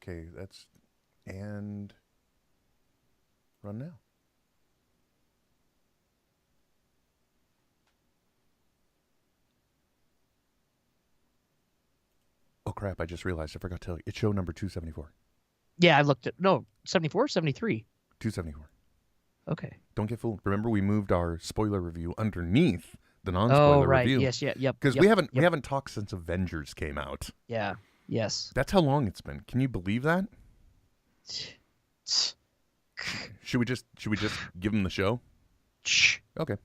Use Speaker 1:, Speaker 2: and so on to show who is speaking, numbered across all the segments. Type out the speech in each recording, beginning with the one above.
Speaker 1: Okay, and run now. Oh, crap, I just realized. I forgot to tell you. It's show number 274.
Speaker 2: Yeah, I looked at... No, 74, 73?
Speaker 1: 274.
Speaker 2: Okay.
Speaker 1: Don't get fooled. Remember, we moved our spoiler review underneath the non-spoiler review.
Speaker 2: Yes, yep.
Speaker 1: Because we haven't talked since Avengers came out.
Speaker 2: Yeah, yes.
Speaker 1: That's how long it's been. Can you believe that? Should we just give them the show? Okay.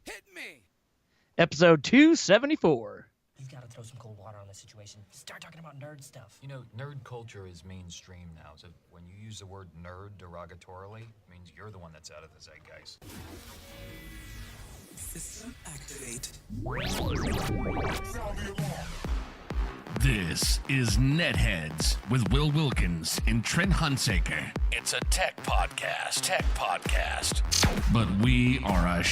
Speaker 3: Hit me.
Speaker 2: Episode 274.
Speaker 4: You've got to throw some cold water on this situation. Start talking about nerd stuff.
Speaker 5: You know, nerd culture is mainstream now, so when you use the word nerd derogatorily, it means you're the one that's out of the zeitgeist.
Speaker 3: System activate.
Speaker 6: This is NetHeads with Will Wilkins and Trent Hunsaker. It's a tech podcast. But we are a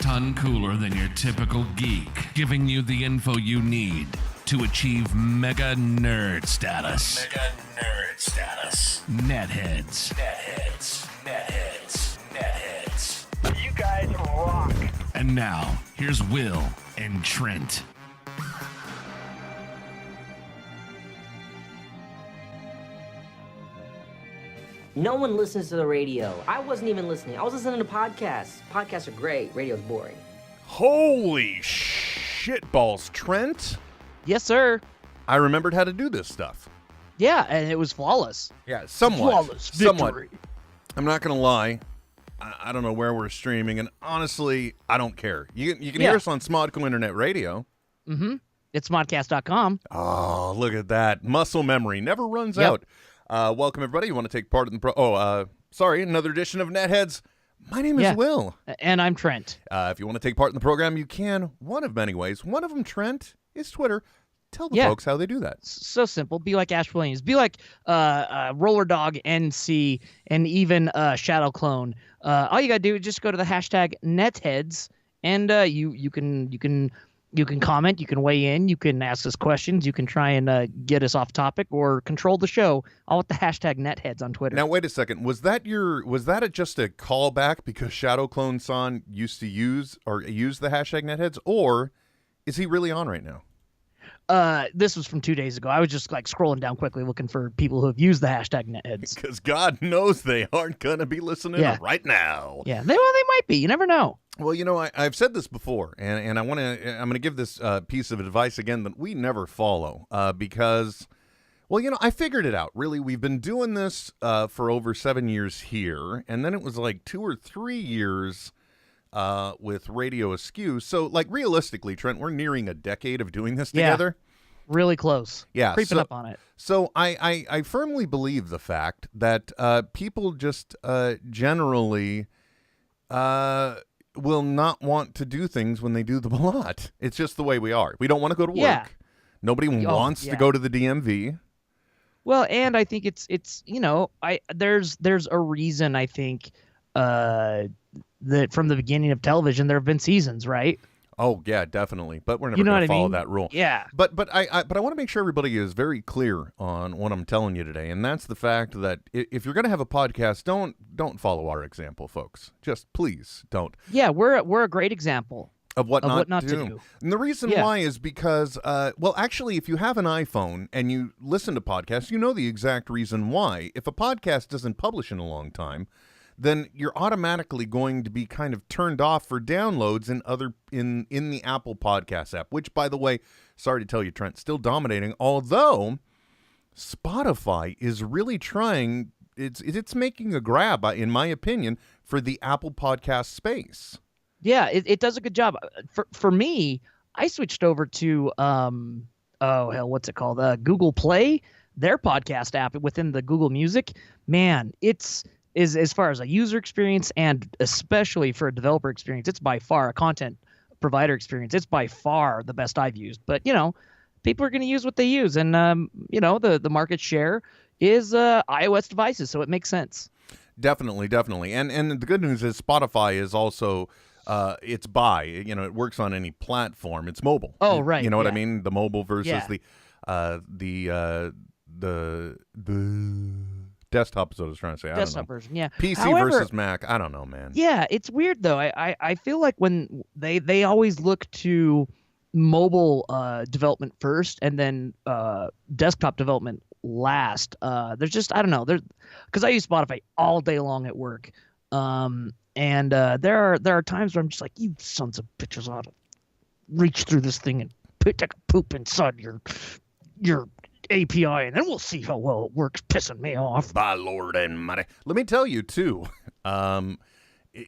Speaker 6: ton cooler than your typical geek, giving you the info you need to achieve mega nerd status. NetHeads.
Speaker 7: You guys rock.
Speaker 6: And now, here's Will and Trent.
Speaker 4: No one listens to the radio. I wasn't even listening. I was listening to podcasts. Podcasts are great. Radio's boring.
Speaker 1: Holy shitballs, Trent.
Speaker 2: Yes, sir.
Speaker 1: I remembered how to do this stuff.
Speaker 2: Yeah, and it was flawless.
Speaker 1: Yeah, somewhat.
Speaker 2: Flawless victory.
Speaker 1: I'm not going to lie. I don't know where we're streaming, and honestly, I don't care. You can hear us on Smodco Internet Radio.
Speaker 2: Mm-hmm. It's modcast.com.
Speaker 1: Oh, look at that. Muscle memory never runs out. Welcome, everybody. You want to take part in the another edition of NetHeads. My name is Will.
Speaker 2: And I'm Trent.
Speaker 1: If you want to take part in the program, you can. One of many ways. One of them, Trent, is Twitter. Tell the folks how they do that.
Speaker 2: So simple. Be like Ash Williams. Be like Roller Dog NC and even Shadow Clone. All you got to do is just go to the hashtag NetHeads, and you can comment, you can weigh in, you can ask us questions, you can try and get us off topic or control the show, all with the hashtag NetHeads on Twitter.
Speaker 1: Now, wait a second. Was that just a callback because Shadow Clone San used to use the hashtag NetHeads, or is he really on right now?
Speaker 2: This was from 2 days ago. I was just like scrolling down quickly looking for people who have used the hashtag NetHeads.
Speaker 1: Because God knows they aren't going to be listening right now.
Speaker 2: Yeah, they might be. You never know.
Speaker 1: Well, you know, I've said this before, and I'm going to give this piece of advice again that we never follow because, well, you know, I figured it out. Really, we've been doing this for over 7 years here, and then it was like 2 or 3 years with Radio Askew. So, like, realistically, Trent, we're nearing a decade of doing this together.
Speaker 2: Really close.
Speaker 1: Yeah.
Speaker 2: Creeping up on it.
Speaker 1: So I firmly believe the fact that people just generally will not want to do things when they do them a lot. It's just the way we are. We don't want to go to work.
Speaker 2: Yeah.
Speaker 1: Nobody wants to go to the DMV.
Speaker 2: Well, and I think it's you know, there's a reason I think that from the beginning of television there have been seasons, right?
Speaker 1: Oh yeah, definitely. But we're never going to follow that rule.
Speaker 2: Yeah.
Speaker 1: But I want to make sure everybody is very clear on what I'm telling you today, and that's the fact that if you're going to have a podcast, don't follow our example, folks. Just please don't.
Speaker 2: Yeah, we're a great example
Speaker 1: Of what not to
Speaker 2: to
Speaker 1: do.
Speaker 2: do.
Speaker 1: And the reason why is because, well, actually, if you have an iPhone and you listen to podcasts, you know the exact reason why. If a podcast doesn't publish in a long time, then you're automatically going to be kind of turned off for downloads in the Apple Podcast app, which, by the way, sorry to tell you, Trent, still dominating, although Spotify is really trying, it's making a grab, in my opinion, for the Apple Podcast space.
Speaker 2: Yeah, it does a good job. For me, I switched over to what's it called? Google Play, their podcast app within the Google Music. Man, is as far as a user experience and especially for a developer experience, it's by far a content provider experience. It's by far the best I've used. But you know, people are going to use what they use, and you know, the market share is iOS devices, so it makes sense.
Speaker 1: Definitely, and the good news is Spotify is also. It works on any platform. It's mobile.
Speaker 2: Oh, right.
Speaker 1: You know what I mean? The mobile versus the the desktop is what I was trying to say. I
Speaker 2: Desktop
Speaker 1: don't know.
Speaker 2: version, yeah.
Speaker 1: PC
Speaker 2: However,
Speaker 1: versus Mac. I don't know, man.
Speaker 2: Yeah, it's weird though. I feel like when they always look to mobile development first and then desktop development last. There's just I don't know. Because I use Spotify all day long at work. And there are times where I'm just like, you sons of bitches ought to reach through this thing and take a poop inside your API, and then we'll see how well it works. Pissing me off.
Speaker 1: By Lord and mighty. Let me tell you too.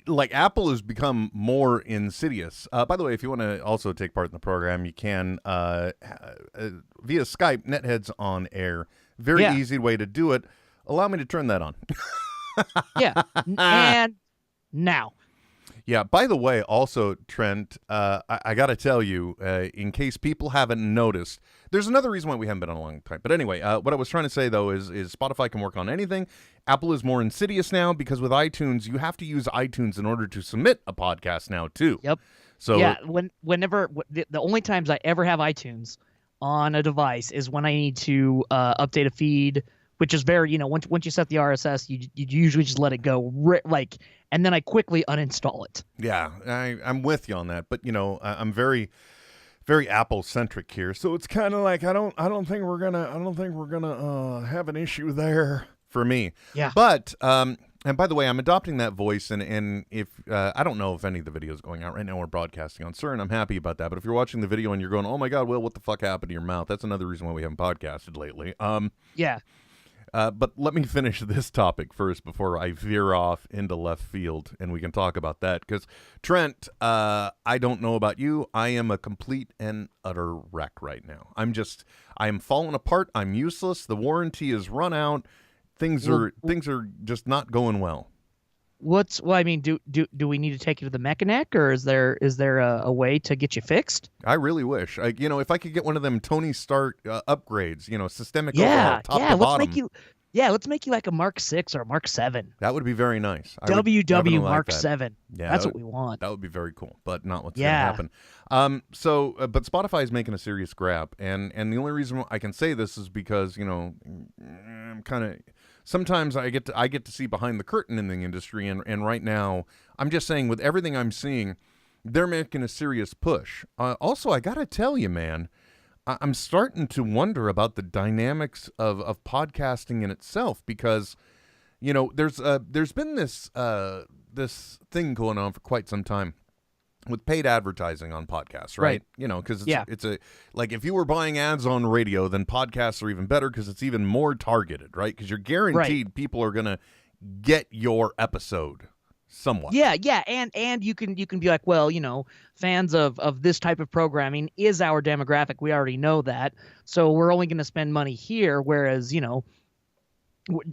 Speaker 1: Like Apple has become more insidious. By the way, if you want to also take part in the program, you can via Skype. NetHeads on air. Very easy way to do it. Allow me to turn that on.
Speaker 2: Yeah, and now.
Speaker 1: Yeah, by the way, also, Trent, I got to tell you, in case people haven't noticed, there's another reason why we haven't been on a long time. But anyway, what I was trying to say, though, is Spotify can work on anything. Apple is more insidious now because with iTunes, you have to use iTunes in order to submit a podcast now, too.
Speaker 2: Yep.
Speaker 1: So
Speaker 2: yeah, whenever the only times I ever have iTunes on a device is when I need to update a feed, which is very, once you set the RSS, you usually just let it go, and then I quickly uninstall it.
Speaker 1: Yeah, I'm with you on that, but I'm very, very Apple centric here, so it's kind of like I don't think we're gonna have an issue there for me.
Speaker 2: Yeah.
Speaker 1: But and by the way, I'm adopting that voice, and if I don't know if any of the videos going out right now we're broadcasting on CERN, I'm happy about that. But if you're watching the video and you're going, oh my God, Will, what the fuck happened to your mouth? That's another reason why we haven't podcasted lately.
Speaker 2: Yeah.
Speaker 1: But let me finish this topic first before I veer off into left field, and we can talk about that. Because, Trent, I don't know about you. I am a complete and utter wreck right now. I am falling apart. I'm useless. The warranty is run out. Things are just not going well.
Speaker 2: Do we need to take you to the mechanic, or is there a way to get you fixed?
Speaker 1: I really wish. If I could get one of them Tony Stark upgrades, systemic
Speaker 2: Yeah,
Speaker 1: overhaul, top
Speaker 2: yeah.
Speaker 1: to
Speaker 2: Let's
Speaker 1: bottom.
Speaker 2: let's make you like a Mark 6 or a Mark 7.
Speaker 1: That would be very nice. I would definitely like
Speaker 2: Mark
Speaker 1: that.
Speaker 2: 7.
Speaker 1: Yeah,
Speaker 2: that's what we want.
Speaker 1: That would be very cool, but not what's going to happen. But Spotify is making a serious grab, and the only reason I can say this is because I'm kind of. Sometimes I get to see behind the curtain in the industry, and right now, I'm just saying with everything I'm seeing, they're making a serious push. Also, I got to tell you, man, I'm starting to wonder about the dynamics of podcasting in itself because, there's been this thing going on for quite some time with paid advertising on podcasts, right? Because it's like if you were buying ads on radio, then podcasts are even better because it's even more targeted, right? Because you're guaranteed people are going to get your episode somewhat.
Speaker 2: Yeah, and you can be like, well, fans of this type of programming is our demographic. We already know that, so we're only going to spend money here. Whereas,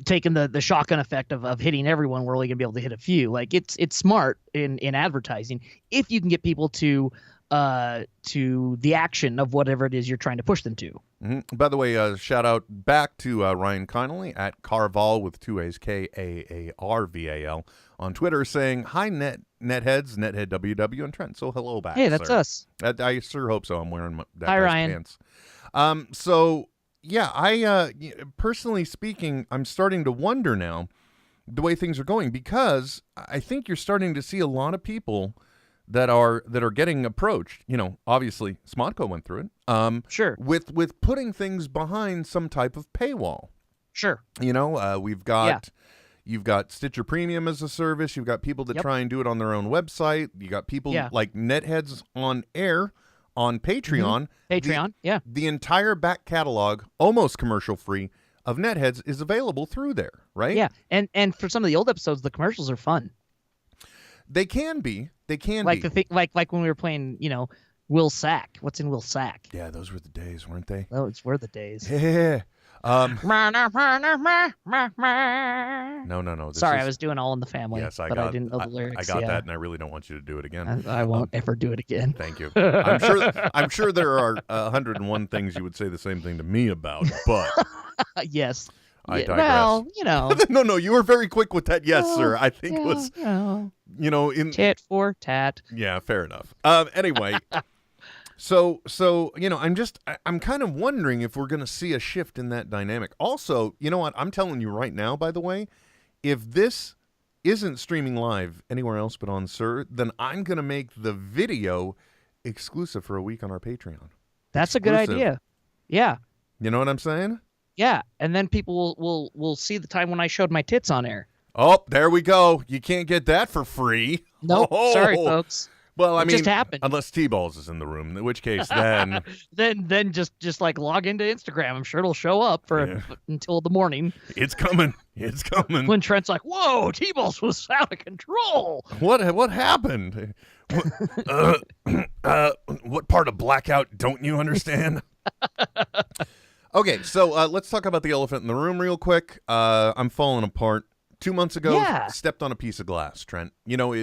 Speaker 2: taking the shotgun effect of hitting everyone, we're only gonna be able to hit a few. Like it's smart in advertising if you can get people to the action of whatever it is you're trying to push them to.
Speaker 1: Mm-hmm. By the way, shout out back to Ryan Connolly at Carval with 2 A's, KAARVAL on Twitter, saying hi NetHeads, Nethead WW, and Trent. So hello back.
Speaker 2: Hey, that's
Speaker 1: sir.
Speaker 2: us.
Speaker 1: I sure hope so. I'm wearing that
Speaker 2: hi,
Speaker 1: guy's
Speaker 2: Ryan.
Speaker 1: pants. So. Yeah, I personally speaking, I'm starting to wonder now the way things are going because I think you're starting to see a lot of people that are getting approached. Obviously, Smodco went through it.
Speaker 2: Sure.
Speaker 1: With putting things behind some type of paywall.
Speaker 2: Sure.
Speaker 1: We've got you've got Stitcher Premium as a service. You've got people that try and do it on their own website. You got people like NetHeads on air. On Patreon.
Speaker 2: Patreon,
Speaker 1: The entire back catalog, almost commercial-free, of NetHeads is available through there, right?
Speaker 2: Yeah, and for some of the old episodes, the commercials are fun.
Speaker 1: They can be.
Speaker 2: Like the thing, like when we were playing, Will Sack. What's in Will Sack?
Speaker 1: Yeah, those were the days, weren't they?
Speaker 2: Those were the days.
Speaker 1: Yeah. No.
Speaker 2: Sorry, I was doing All in the Family.
Speaker 1: Yes, I
Speaker 2: didn't know the lyrics.
Speaker 1: I got that, and I really don't want you to do it again.
Speaker 2: I won't ever do it again.
Speaker 1: Thank you. I'm sure there are 101 things you would say the same thing to me about, but
Speaker 2: yes.
Speaker 1: I digress.
Speaker 2: Well,
Speaker 1: No, you were very quick with that. Yes, sir. I think it was, in
Speaker 2: tit for tat.
Speaker 1: Yeah, fair enough. Anyway. So I'm kind of wondering if we're going to see a shift in that dynamic. Also, you know what? I'm telling you right now, by the way, if this isn't streaming live anywhere else but on Sir, then I'm going to make the video exclusive for a week on our Patreon.
Speaker 2: That's a good idea. Yeah.
Speaker 1: You know what I'm saying?
Speaker 2: Yeah. And then people will see the time when I showed my tits on air.
Speaker 1: Oh, there we go. You can't get that for free.
Speaker 2: Nope. Sorry, folks.
Speaker 1: Well, I mean,
Speaker 2: just happened.
Speaker 1: Unless TBalls is in the room, in which case then
Speaker 2: then just like log into Instagram. I'm sure it'll show up until the morning.
Speaker 1: It's coming. It's coming.
Speaker 2: When Trent's like, "Whoa, T-Balls was out of control."
Speaker 1: What happened? What part of blackout don't you understand? Okay, so let's talk about the elephant in the room real quick. I'm falling apart. 2 months ago, stepped on a piece of glass, Trent. You know,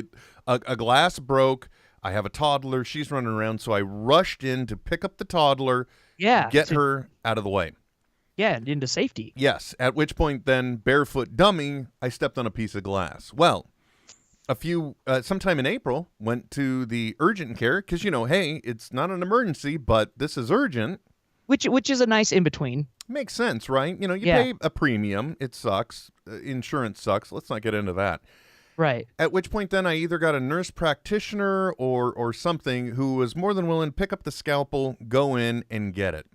Speaker 1: a glass broke. I have a toddler. She's running around, so I rushed in to pick up the toddler, get her out of the way.
Speaker 2: Yeah, into safety.
Speaker 1: Yes, at which point then, barefoot dummy, I stepped on a piece of glass. Well, sometime in April, went to the urgent care because, hey, it's not an emergency, but this is urgent.
Speaker 2: Which is a nice in-between.
Speaker 1: Makes sense, right? You pay a premium. It sucks. Insurance sucks. Let's not get into that.
Speaker 2: Right.
Speaker 1: At which point then I either got a nurse practitioner or something who was more than willing to pick up the scalpel, go in, and get it.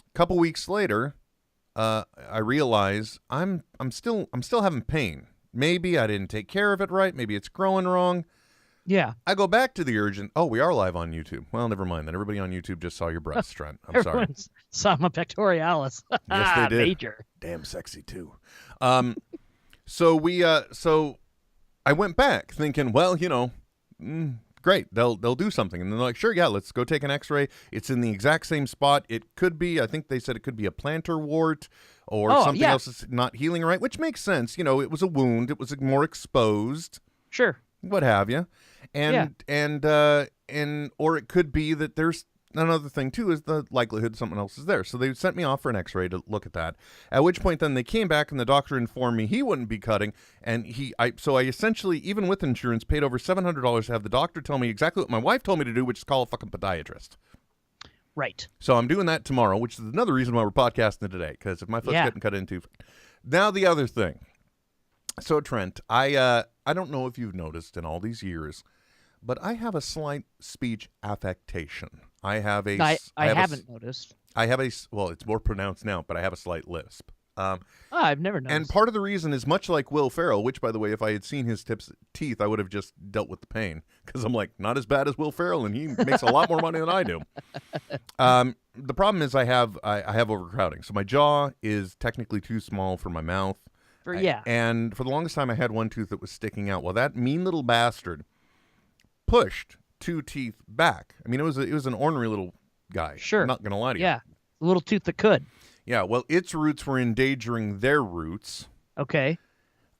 Speaker 1: A couple weeks later, I realize I'm still having pain. Maybe I didn't take care of it right. Maybe it's growing wrong.
Speaker 2: Yeah.
Speaker 1: I go back to the urgent. Oh, we are live on YouTube. Well, never mind then. Everybody on YouTube just saw your breasts, Trent. I'm sorry.
Speaker 2: Saw my pectoralis.
Speaker 1: Yes, they did.
Speaker 2: Major.
Speaker 1: Damn sexy too. So I went back thinking, well, great. They'll do something. And they're like, sure, yeah, let's go take an x-ray. It's in the exact same spot. It could be, I think they said it could be a plantar wart or something else that's not healing right, which makes sense. It was a wound. It was more exposed.
Speaker 2: Sure.
Speaker 1: What have you. Or it could be that there's another thing too is the likelihood something else is there. So they sent me off for an x-ray to look at that. At which point then they came back and the doctor informed me he wouldn't be cutting. And I essentially, even with insurance, paid over $700 to have the doctor tell me exactly what my wife told me to do, which is call a fucking podiatrist.
Speaker 2: Right.
Speaker 1: So I'm doing that tomorrow, which is another reason why we're podcasting today. Because if my foot's getting cut into. Now the other thing. So Trent, I don't know if you've noticed in all these years, but I have a slight speech affectation. I haven't noticed. Well, it's more pronounced now, but I have a slight lisp.
Speaker 2: I've never noticed.
Speaker 1: And part of the reason is much like Will Ferrell, which, by the way, if I had seen his teeth, I would have just dealt with the pain. Because I'm like, not as bad as Will Ferrell, and he makes a lot more money than I do. The problem is I have overcrowding. So my jaw is technically too small for my mouth. And for the longest time, I had one tooth that was sticking out. Well, that mean little bastard pushed 2 teeth back. I mean, it was an ornery little guy.
Speaker 2: Sure.
Speaker 1: I'm not going to lie to you.
Speaker 2: Yeah, a little tooth that could.
Speaker 1: Yeah, well, its roots were endangering their roots.
Speaker 2: Okay.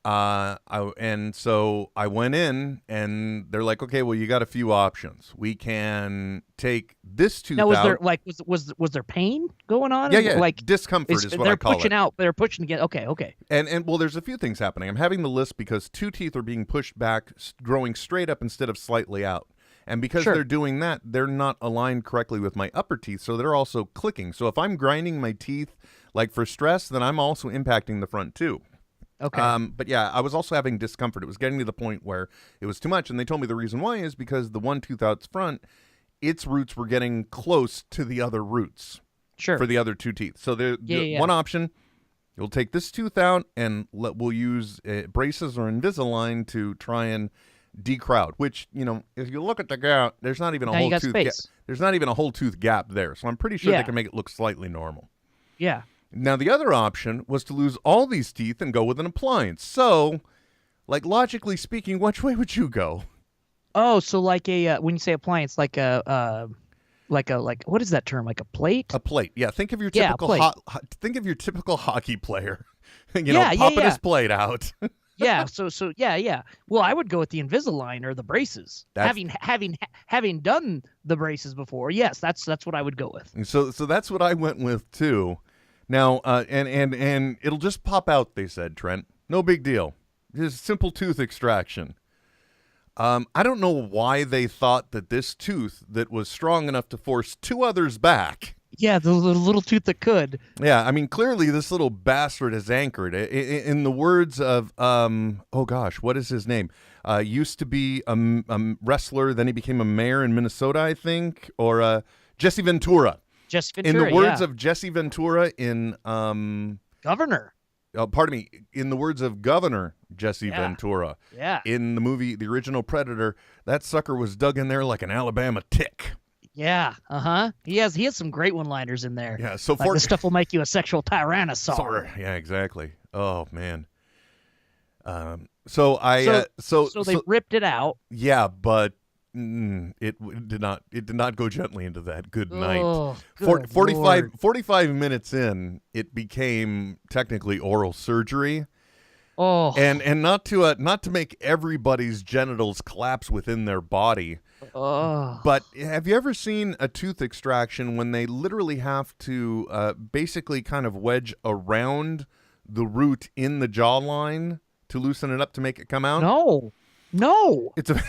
Speaker 1: And so I went in, and they're like, okay, well, you got a few options. We can take this tooth out.
Speaker 2: Now, was there pain going on?
Speaker 1: Yeah,
Speaker 2: like
Speaker 1: discomfort is what I call it.
Speaker 2: They're pushing out. They're pushing again. Okay.
Speaker 1: And well, there's a few things happening. I'm having the lisp because 2 teeth are being pushed back, growing straight up instead of slightly out. And because they're doing that, they're not aligned correctly with my upper teeth, so they're also clicking. So if I'm grinding my teeth like for stress, then I'm also impacting the front too.
Speaker 2: Okay.
Speaker 1: But yeah, I was also having discomfort. It was getting to the point where it was too much, and they told me the reason why is because the one tooth out front, its roots were getting close to the other roots.
Speaker 2: Sure.
Speaker 1: For the other 2 teeth. So one option, you'll take this tooth out, and we'll use braces or Invisalign to try and decrowd. Which, if you look at the gap, there's not even a whole tooth gap. There's not even a whole tooth gap there. So I'm pretty sure they can make it look slightly normal.
Speaker 2: Yeah.
Speaker 1: Now, the other option was to lose all these teeth and go with an appliance. So, logically speaking, which way would you go?
Speaker 2: Oh, so like when you say appliance, like what is that term? Like a plate?
Speaker 1: A plate. Yeah. Think of your typical think of your typical hockey player. Popping his plate out.
Speaker 2: Yeah. So yeah. Well, I would go with the Invisalign or the braces. Having done the braces before, yes, that's what I would go with.
Speaker 1: And so that's what I went with too. Now, and it'll just pop out, they said, Trent. No big deal. Just simple tooth extraction. I don't know why they thought that this tooth that was strong enough to force two others back.
Speaker 2: Yeah, the little tooth that could.
Speaker 1: Yeah, I mean, clearly this little bastard has anchored. In the words of, oh gosh, what is his name? Used to be a wrestler, then he became a mayor in Minnesota, I think, or Jesse Ventura.
Speaker 2: Jesse Ventura,
Speaker 1: in the words of Jesse Ventura in
Speaker 2: Governor.
Speaker 1: Pardon me. In the words of Governor Jesse Ventura, in the movie The Original Predator, that sucker was dug in there like an Alabama tick.
Speaker 2: Yeah, He has some great one-liners in there.
Speaker 1: Yeah, so
Speaker 2: like this stuff will make you a sexual tyrannosaur.
Speaker 1: Yeah, exactly. Oh man.
Speaker 2: So they ripped it out.
Speaker 1: Yeah, but it did not go gently into that. Good night.
Speaker 2: Oh, good
Speaker 1: 45 minutes in, it became technically oral surgery.
Speaker 2: Oh,
Speaker 1: and not to make everybody's genitals collapse within their body.
Speaker 2: Oh.
Speaker 1: But have you ever seen a tooth extraction when they literally have to basically kind of wedge around the root in the jawline to loosen it up to make it come out?
Speaker 2: No.
Speaker 1: It's a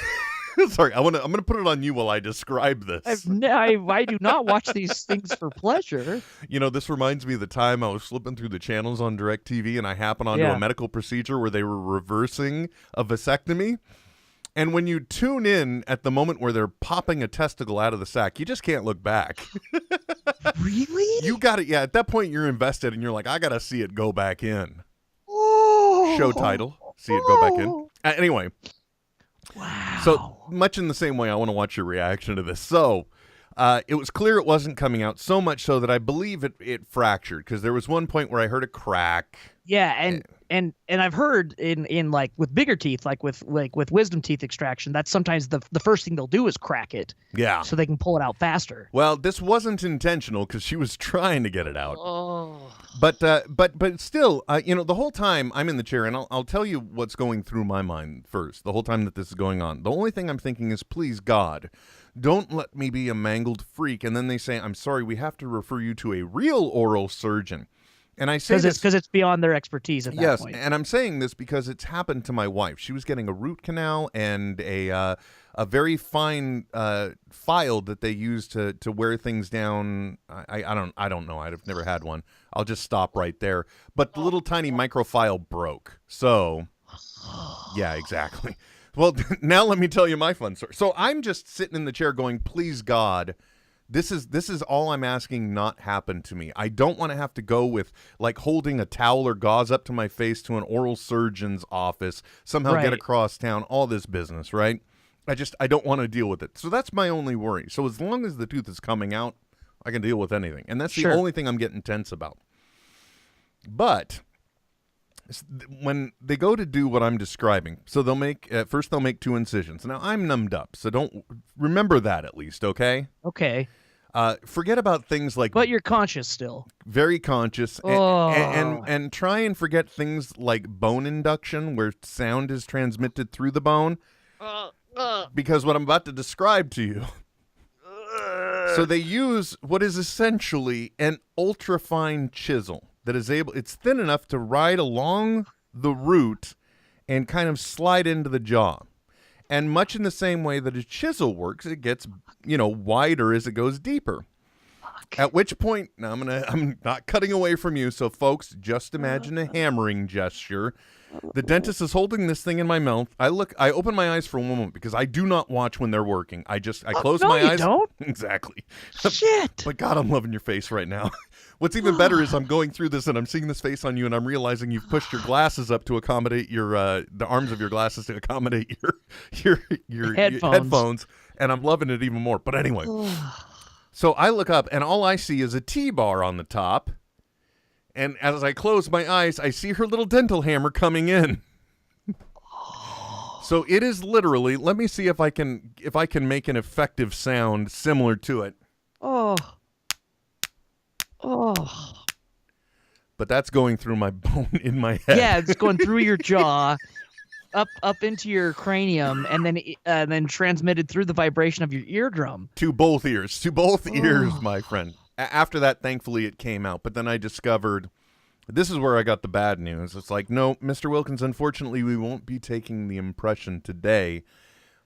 Speaker 1: sorry. I'm gonna put it on you while I describe this.
Speaker 2: I do not watch these things for pleasure.
Speaker 1: You know, this reminds me of the time I was flipping through the channels on DirecTV and I happened onto a medical procedure where they were reversing a vasectomy. And when you tune in at the moment where they're popping a testicle out of the sack, you just can't look back.
Speaker 2: Really?
Speaker 1: You got it. Yeah, at that point you're invested and you're like, I got to see it go back in.
Speaker 2: Oh.
Speaker 1: Show title. See it go back in. Anyway.
Speaker 2: Wow.
Speaker 1: So much in the same way, I want to watch your reaction to this. So it was clear it wasn't coming out, so much so that I believe it fractured, because there was one point where I heard a crack.
Speaker 2: Yeah, and I've heard in like with bigger teeth, like with wisdom teeth extraction, that's sometimes the first thing they'll do is crack it.
Speaker 1: Yeah.
Speaker 2: So they can pull it out faster.
Speaker 1: Well, this wasn't intentional because she was trying to get it out.
Speaker 2: Oh.
Speaker 1: But still, the whole time I'm in the chair, and I'll tell you what's going through my mind first, the whole time that this is going on. The only thing I'm thinking is, please, God, don't let me be a mangled freak. And then they say, I'm sorry, we have to refer you to a real oral surgeon. And I say this
Speaker 2: because it's beyond their expertise at that point.
Speaker 1: Yes, and I'm saying this because it's happened to my wife. She was getting a root canal and a very fine file that they use to wear things down. I don't know. I've never had one. I'll just stop right there. But the little tiny microfile broke. So, yeah, exactly. Well, now let me tell you my fun story. So I'm just sitting in the chair going, please, God, this is all I'm asking not happen to me. I don't want to have to go with like holding a towel or gauze up to my face to an oral surgeon's office, somehow get across town, all this business, right? I don't want to deal with it. So that's my only worry. So as long as the tooth is coming out, I can deal with anything. And that's the only thing I'm getting tense about. But when they go to do what I'm describing, so they'll make first they'll make 2 incisions. Now I'm numbed up, so don't remember that at least, okay?
Speaker 2: Okay.
Speaker 1: Forget about things like.
Speaker 2: But you're conscious still.
Speaker 1: Very conscious, and try and forget things like bone induction, where sound is transmitted through the bone. Because what I'm about to describe to you. So they use what is essentially an ultrafine chisel that is it's thin enough to ride along the root and kind of slide into the jaw. And much in the same way that a chisel works, it gets, wider as it goes deeper. At which point, now I'm not cutting away from you, so folks, just imagine a hammering gesture. The dentist is holding this thing in my mouth. I open my eyes for a moment because I do not watch when they're working. I close my eyes.
Speaker 2: Don't?
Speaker 1: Exactly.
Speaker 2: Shit.
Speaker 1: But God, I'm loving your face right now. What's even better is I'm going through this and I'm seeing this face on you and I'm realizing you've pushed your glasses up to accommodate your the arms of your glasses to accommodate your headphones, and I'm loving it even more. But anyway, so I look up and all I see is a T-bar on the top. And as I close my eyes, I see her little dental hammer coming in. So it is literally, let me see if I can make an effective sound similar to it.
Speaker 2: Oh.
Speaker 1: But that's going through my bone in my head.
Speaker 2: Yeah, it's going through your jaw, up into your cranium, and then transmitted through the vibration of your eardrum.
Speaker 1: To both ears, my friend. After that, thankfully, it came out. But then I discovered, this is where I got the bad news. It's like, no, Mr. Wilkins, unfortunately, we won't be taking the impression today.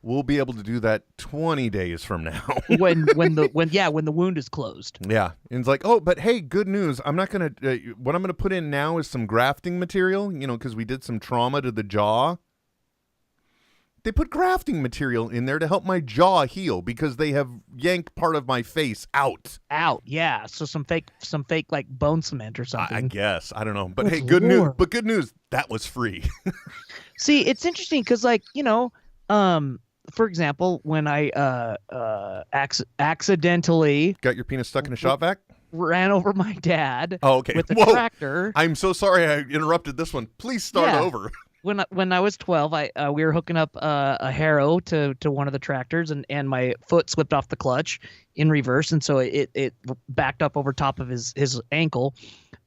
Speaker 1: we'll be able to do that 20 days from now.
Speaker 2: when the wound is closed.
Speaker 1: Yeah. And it's like, oh, but hey, good news. I'm not going to, what I'm going to put in now is some grafting material, because we did some trauma to the jaw. They put grafting material in there to help my jaw heal because they have yanked part of my face out.
Speaker 2: Yeah. So some fake like bone cement or something.
Speaker 1: I guess. I don't know. But hey,
Speaker 2: Good
Speaker 1: good news.
Speaker 2: Lord.
Speaker 1: But good news. That was free.
Speaker 2: See, it's interesting because, like, for example, when I accidentally
Speaker 1: Got your penis stuck in a shop vac?
Speaker 2: ran over my dad
Speaker 1: Okay.
Speaker 2: with a
Speaker 1: Whoa.
Speaker 2: tractor.
Speaker 1: I'm so sorry I interrupted this one. Please start
Speaker 2: Yeah.
Speaker 1: over.
Speaker 2: When I was 12, we were hooking up a harrow to one of the tractors, and my foot slipped off the clutch in reverse, and so it backed up over top of his ankle.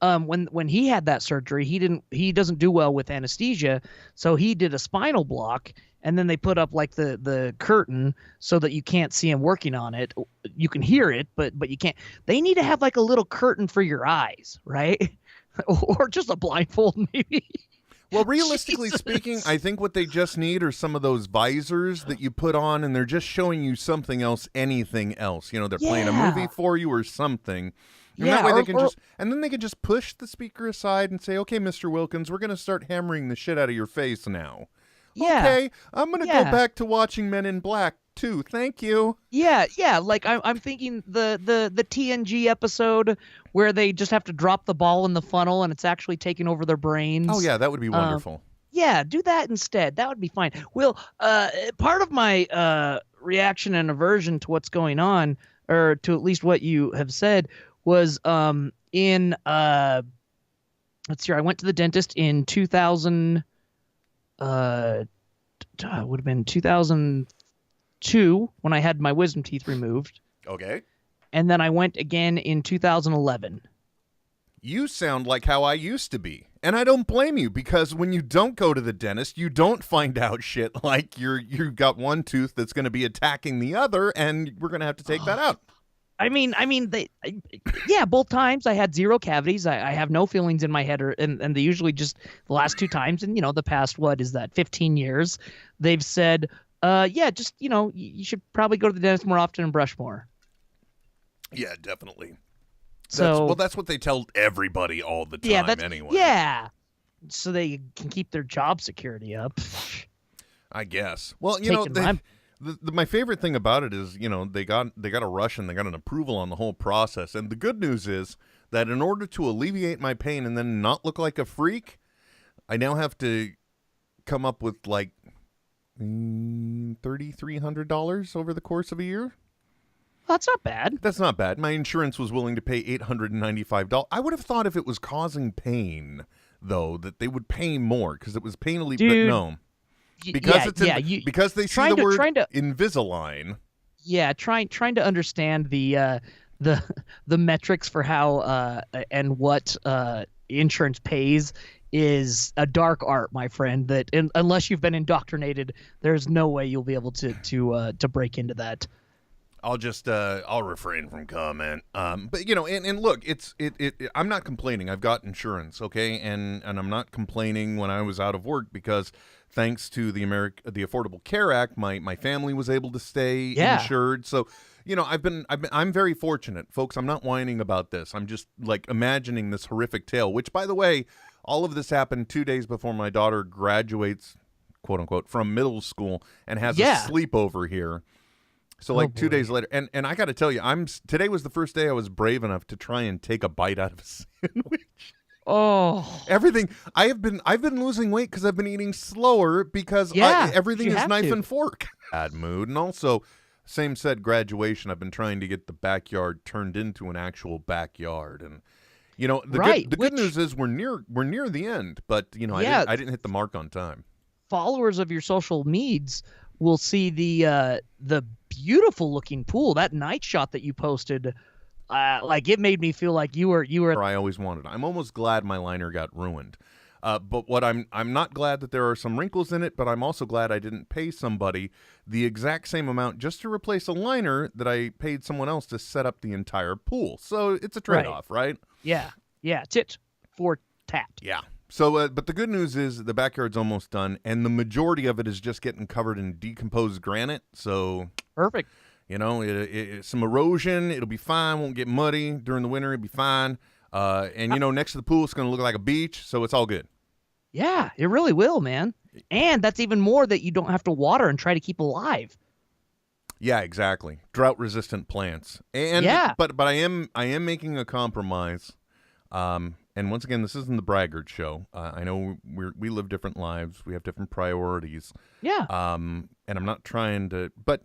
Speaker 2: When he had that surgery, he doesn't do well with anesthesia, so he did a spinal block, and then they put up like the curtain so that you can't see him working on it. You can hear it, but you can't. They need to have like a little curtain for your eyes, right? Or just a blindfold, maybe.
Speaker 1: Well, realistically
Speaker 2: Jesus.
Speaker 1: speaking, I think what they just need are some of those visors that you put on, and they're just showing you something else, anything else. They're playing a movie for you or something. And that way they can and then they can just push the speaker aside and say, okay, Mr. Wilkins, we're going to start hammering the shit out of your face now.
Speaker 2: Yeah.
Speaker 1: Okay, I'm going to go back to watching Men in Black, too. Thank you.
Speaker 2: Yeah. Like I'm thinking the TNG episode where they just have to drop the ball in the funnel and it's actually taking over their brains.
Speaker 1: Oh, yeah, that would be wonderful.
Speaker 2: Yeah, do that instead. That would be fine. Will, part of my reaction and aversion to what's going on, or to at least what you have said, was let's see, I went to the dentist in 2000. Would have been 2002 when I had my wisdom teeth removed.
Speaker 1: Okay.
Speaker 2: And then I went again in 2011.
Speaker 1: You sound like how I used to be. And I don't blame you, because when you don't go to the dentist, you don't find out shit like you've got one tooth that's going to be attacking the other, and we're going to have to take that out.
Speaker 2: I mean, both times I had zero cavities. I have no feelings in my head, and they usually just the last two times, and the past, what is that, 15 years, they've said, just, you should probably go to the dentist more often and brush more.
Speaker 1: Yeah, definitely. That's what they tell everybody all the time anyway.
Speaker 2: Yeah, so they can keep their job security up.
Speaker 1: I guess. Well, my favorite thing about it is, they got a rush and they got an approval on the whole process. And the good news is that in order to alleviate my pain and then not look like a freak, I now have to come up with like $3,300 over the course of a year.
Speaker 2: Well, that's not bad.
Speaker 1: That's not bad. My insurance was willing to pay $895. I would have thought if it was causing pain, though, that they would pay more because it was pain alleviation. But no. Because because they see the word Invisalign.
Speaker 2: Yeah, trying to understand the metrics for how and what insurance pays is a dark art, my friend. That unless you've been indoctrinated, there's no way you'll be able to break into that.
Speaker 1: I'll just I'll refrain from comment. But and look, I'm not complaining. I've got insurance, okay, and I'm not complaining when I was out of work because thanks to the Affordable Care Act, my family was able to stay insured. So, I'm very fortunate, folks. I'm not whining about this. I'm just like imagining this horrific tale. Which, by the way, all of this happened 2 days before my daughter graduates, quote unquote, from middle school and has a sleepover here. So like 2 days later, and I got to tell you, today was the first day I was brave enough to try and take a bite out of a sandwich.
Speaker 2: Oh,
Speaker 1: everything I've been losing weight because I've been eating slower because everything is knife and fork. Bad mood, and also same said graduation. I've been trying to get the backyard turned into an actual backyard, and the good news is we're near the end, but I didn't hit the mark on time.
Speaker 2: Followers of your social medias will see the beautiful looking pool, that night shot that you posted. Like it made me feel like you were.
Speaker 1: I always wanted. I'm almost glad my liner got ruined. But what I'm not glad that there are some wrinkles in it, but I'm also glad I didn't pay somebody the exact same amount just to replace a liner that I paid someone else to set up the entire pool. So it's a trade-off, right?
Speaker 2: Yeah. Tit for tat.
Speaker 1: Yeah. So, but the good news is the backyard's almost done, and the majority of it is just getting covered in decomposed granite. So,
Speaker 2: Perfect.
Speaker 1: you know, some erosion. It'll be fine. Won't get muddy during the winter. It'll be fine. And, you know, next to the pool, it's going to look like a beach, so it's all good.
Speaker 2: Yeah, it really will, man. And that's even more that you don't have to water and try to keep alive.
Speaker 1: Yeah, exactly. Drought-resistant plants. And
Speaker 2: Yeah.
Speaker 1: But I am making a compromise. And once again, this isn't the braggart show. I know we live different lives. We have different priorities.
Speaker 2: Yeah.
Speaker 1: And I'm not trying to, but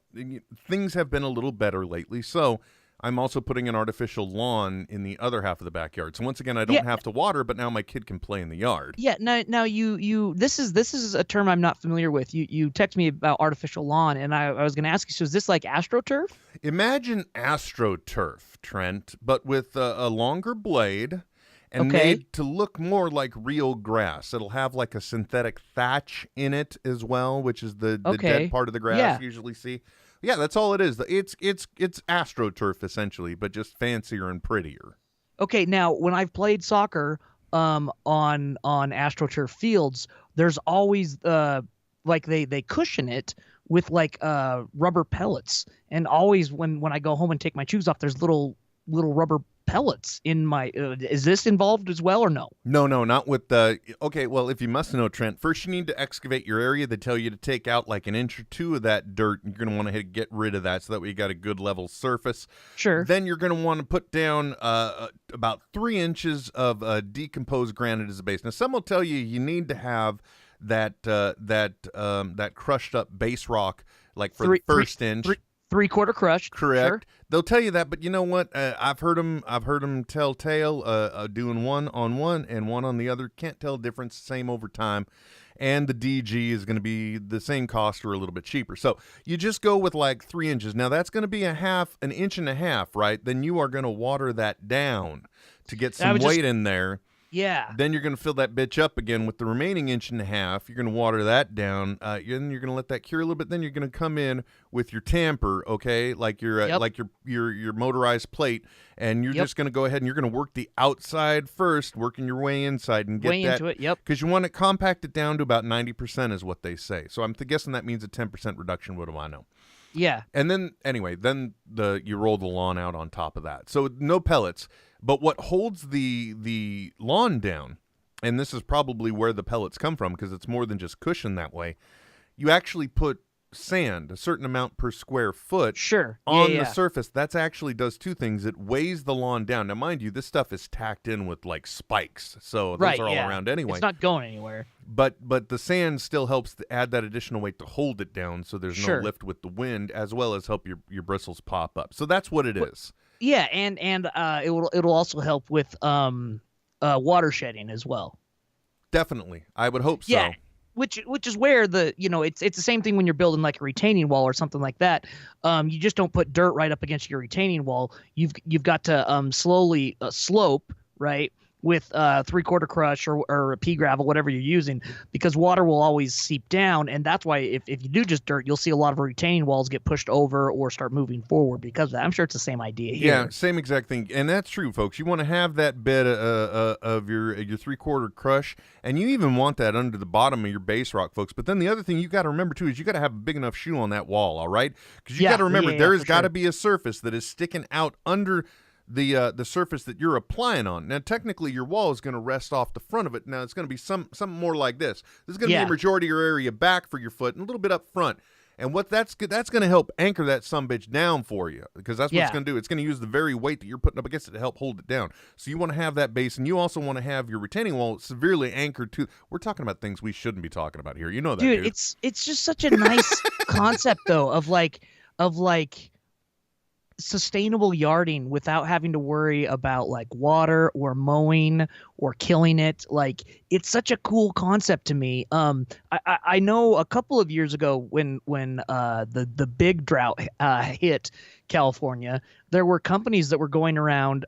Speaker 1: things have been a little better lately. So I'm also putting an artificial lawn in the other half of the backyard. So once again, I don't have to water, but now my kid can play in the yard.
Speaker 2: Yeah. Now you this is a term I'm not familiar with. You text me about artificial lawn, and I was going to ask you. So is this like AstroTurf?
Speaker 1: Imagine AstroTurf, Trent, but with a longer blade. And
Speaker 2: Okay.
Speaker 1: made to look more like real grass. It'll have like a synthetic thatch in it as well, which is the dead part of the grass you usually see. Yeah, that's all it is. It's AstroTurf essentially, but just fancier and prettier.
Speaker 2: Okay. Now, when I've played soccer on AstroTurf fields, there's always like they cushion it with like rubber pellets, and always when I go home and take my shoes off, there's little rubber pellets in my is this involved as well or no?
Speaker 1: No, not with the okay, well, if you must know, Trent, first you need to excavate your area. They tell you to take out like an inch or two of that dirt. You're going to want to get rid of that so that way you got a good level surface.
Speaker 2: Sure.
Speaker 1: Then you're going to want to put down about 3 inches of decomposed granite as a base. Now some will tell you need to have that crushed up base rock like for the first inch.
Speaker 2: 3/4 crushed.
Speaker 1: Correct.
Speaker 2: Sure.
Speaker 1: They'll tell you that, but you know what? I've heard them tell tale doing one on one and one on the other. Can't tell difference. Same over time, and the DG is going to be the same cost or a little bit cheaper. So you just go with like 3 inches. Now that's going to be an inch and a half, right? Then you are going to water that down to get some weight in there.
Speaker 2: Yeah.
Speaker 1: Then you're going to fill that bitch up again with the remaining inch and a half. You're going to water that down. Then you're going to let that cure a little bit. Then you're going to come in with your tamper, okay, like your your motorized plate, and you're just going to go ahead and you're going to work the outside first, working your way inside and get
Speaker 2: into it. Yep.
Speaker 1: Because you want to compact it down to about 90% is what they say. So I'm guessing that means a 10% reduction. What do I know?
Speaker 2: Yeah.
Speaker 1: And then anyway, you roll the lawn out on top of that. So no pellets. But what holds the lawn down, and this is probably where the pellets come from because it's more than just cushion that way, you actually put sand, a certain amount per square foot, on the surface. That actually does two things. It weighs the lawn down. Now, mind you, this stuff is tacked in with like spikes, so those are all around anyway.
Speaker 2: It's not going anywhere.
Speaker 1: But the sand still helps to add that additional weight to hold it down so there's no lift with the wind, as well as help your bristles pop up. So that's what it is.
Speaker 2: Yeah, and it'll also help with water shedding as well.
Speaker 1: Definitely, I would hope so.
Speaker 2: Yeah, which is where it's the same thing when you're building like a retaining wall or something like that. You just don't put dirt right up against your retaining wall. You've got to slowly slope, right, with 3/4 crush or a pea gravel, whatever you're using, because water will always seep down, and that's why if you do just dirt, you'll see a lot of retaining walls get pushed over or start moving forward because of that. I'm sure it's the same idea here.
Speaker 1: Yeah, same exact thing, and that's true, folks. You want to have that bed of your 3/4 crush, and you even want that under the bottom of your base rock, folks. But then the other thing you got to remember too is you got to have a big enough shoe on that wall, all right? Because you got to remember there has got to be a surface that is sticking out under the surface that you're applying on. Now, technically, your wall is going to rest off the front of it. Now, it's going to be something more like this. This is going to be a majority of your area back for your foot and a little bit up front. And what that's going to help anchor that sumbitch down for you, because that's what it's going to do. It's going to use the very weight that you're putting up against it to help hold it down. So you want to have that base, and you also want to have your retaining wall severely anchored to. We're talking about things we shouldn't be talking about here. You know that, dude.
Speaker 2: It's just such a nice concept though of like sustainable yarding without having to worry about like water or mowing or killing it. Like, it's such a cool concept to me. I know a couple of years ago when the big drought hit California, there were companies that were going around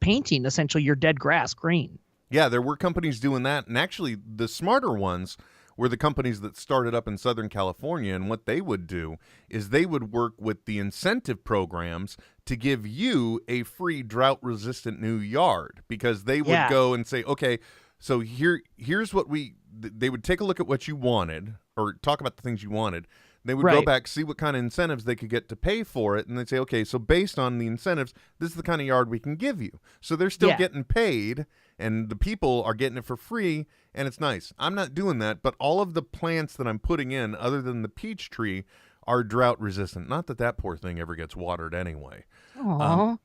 Speaker 2: painting essentially your dead grass green.
Speaker 1: Yeah, there were companies doing that, and actually the smarter ones were the companies that started up in Southern California, and what they would do is they would work with the incentive programs to give you a free drought-resistant new yard, because they would go and say, okay, So here's what they would take a look at what you wanted, or talk about the things you wanted. They would go back, see what kind of incentives they could get to pay for it, and they'd say, okay, so based on the incentives, this is the kind of yard we can give you. So they're still getting paid, and the people are getting it for free, and it's nice. I'm not doing that, but all of the plants that I'm putting in, other than the peach tree, are drought resistant. Not that poor thing ever gets watered anyway.
Speaker 2: Aww.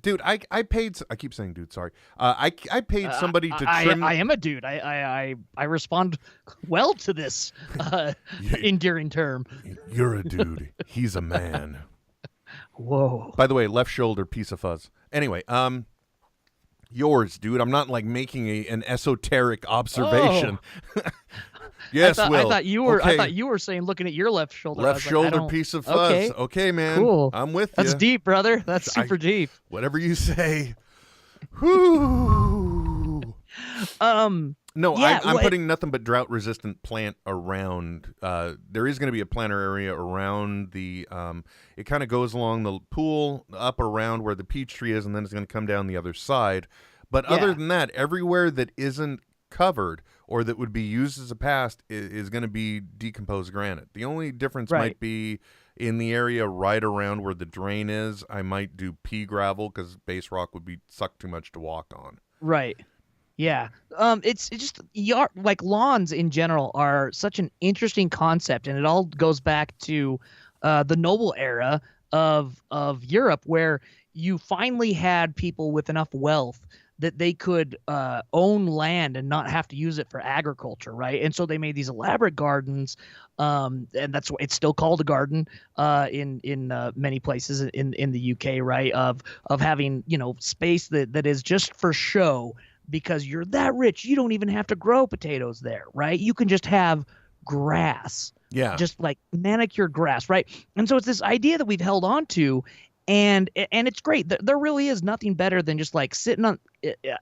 Speaker 1: Dude, I paid. I keep saying dude. Sorry. I paid somebody to trim.
Speaker 2: I am a dude. I respond well to this endearing term.
Speaker 1: You're a dude. He's a man.
Speaker 2: Whoa.
Speaker 1: By the way, left shoulder, piece of fuzz. Anyway, yours, dude. I'm not like making an esoteric observation. Yes,
Speaker 2: I
Speaker 1: Will.
Speaker 2: thought you were. Okay. I thought you were saying looking at your left shoulder.
Speaker 1: Left shoulder, piece of fuzz. Okay, man.
Speaker 2: Cool.
Speaker 1: I'm with you.
Speaker 2: That's deep, brother. That's super deep.
Speaker 1: Whatever you say. Whoo. No,
Speaker 2: yeah,
Speaker 1: I'm putting nothing but drought-resistant plant around. There is going to be a planter area around the. It kind of goes along the pool, up around where the peach tree is, and then it's going to come down the other side. But other than that, everywhere that isn't covered or that would be used as a past is going to be decomposed granite. The only difference might be in the area right around where the drain is. I might do pea gravel because base rock would be sucked too much to walk on.
Speaker 2: Right. Yeah. It's just yard, like lawns in general are such an interesting concept, and it all goes back to the noble era of Europe, where you finally had people with enough wealth that they could own land and not have to use it for agriculture, right? And so they made these elaborate gardens, and that's why it's still called a garden in many places in the UK, right? Of having space that is just for show, because you're that rich, you don't even have to grow potatoes there, right? You can just have grass, just like manicured grass, right? And so it's this idea that we've held on to. And it's great. There really is nothing better than just like sitting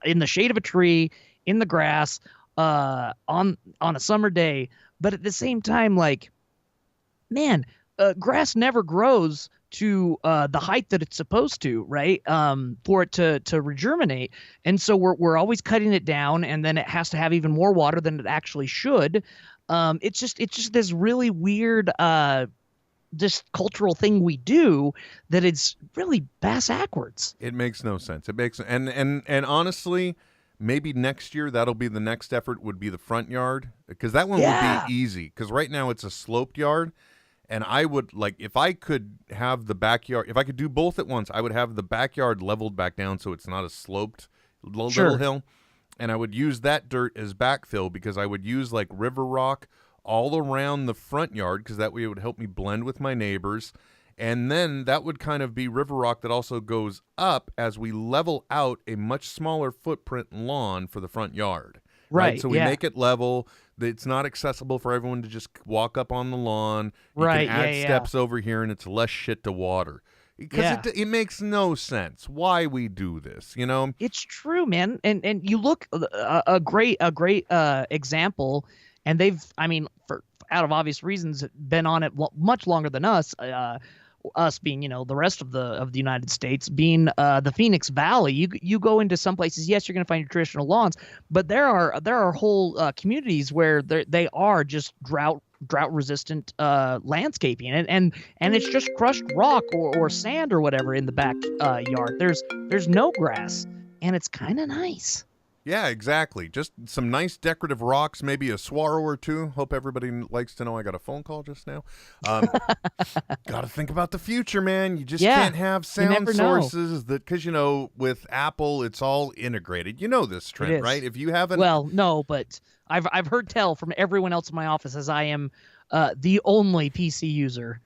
Speaker 2: in the shade of a tree in the grass on a summer day. But at the same time, like, man, grass never grows to the height that it's supposed to, right? For it to regerminate. And so we're always cutting it down, and then it has to have even more water than it actually should. It's just this really weird this cultural thing we do that it's really backwards.
Speaker 1: It makes no sense. It makes and honestly, maybe next year that'll be the next effort, would be the front yard, because that one would be easy, because right now it's a sloped yard, and I would like, if I could have the backyard, if I could do both at once, I would have the backyard leveled back down so it's not a sloped little hill, and I would use that dirt as backfill, because I would use like river rock all around the front yard, because that way it would help me blend with my neighbors. And then that would kind of be river rock that also goes up as we level out a much smaller footprint lawn for the front yard. Right. So we make it level. It's not accessible for everyone to just walk up on the lawn. You can add steps over here, and it's less shit to water. Because it makes no sense why we do this, It's
Speaker 2: true, man. And you look a great example. And they've, for out of obvious reasons, been on it much longer than us. Us being, the rest of the United States, being the Phoenix Valley. You go into some places, yes, you're going to find your traditional lawns, but there are whole communities where they are just drought resistant landscaping, and it's just crushed rock or sand or whatever in the backyard. There's no grass, and it's kind of nice.
Speaker 1: Yeah, exactly. Just some nice decorative rocks, maybe a swallow or two. Hope everybody likes to know I got a phone call just now. Got to think about the future, man. You just can't have sound sources that, because, with Apple, it's all integrated. You know this, Trent, right? If you haven't...
Speaker 2: Well, no, but I've heard tell from everyone else in my office, as I am the only PC user.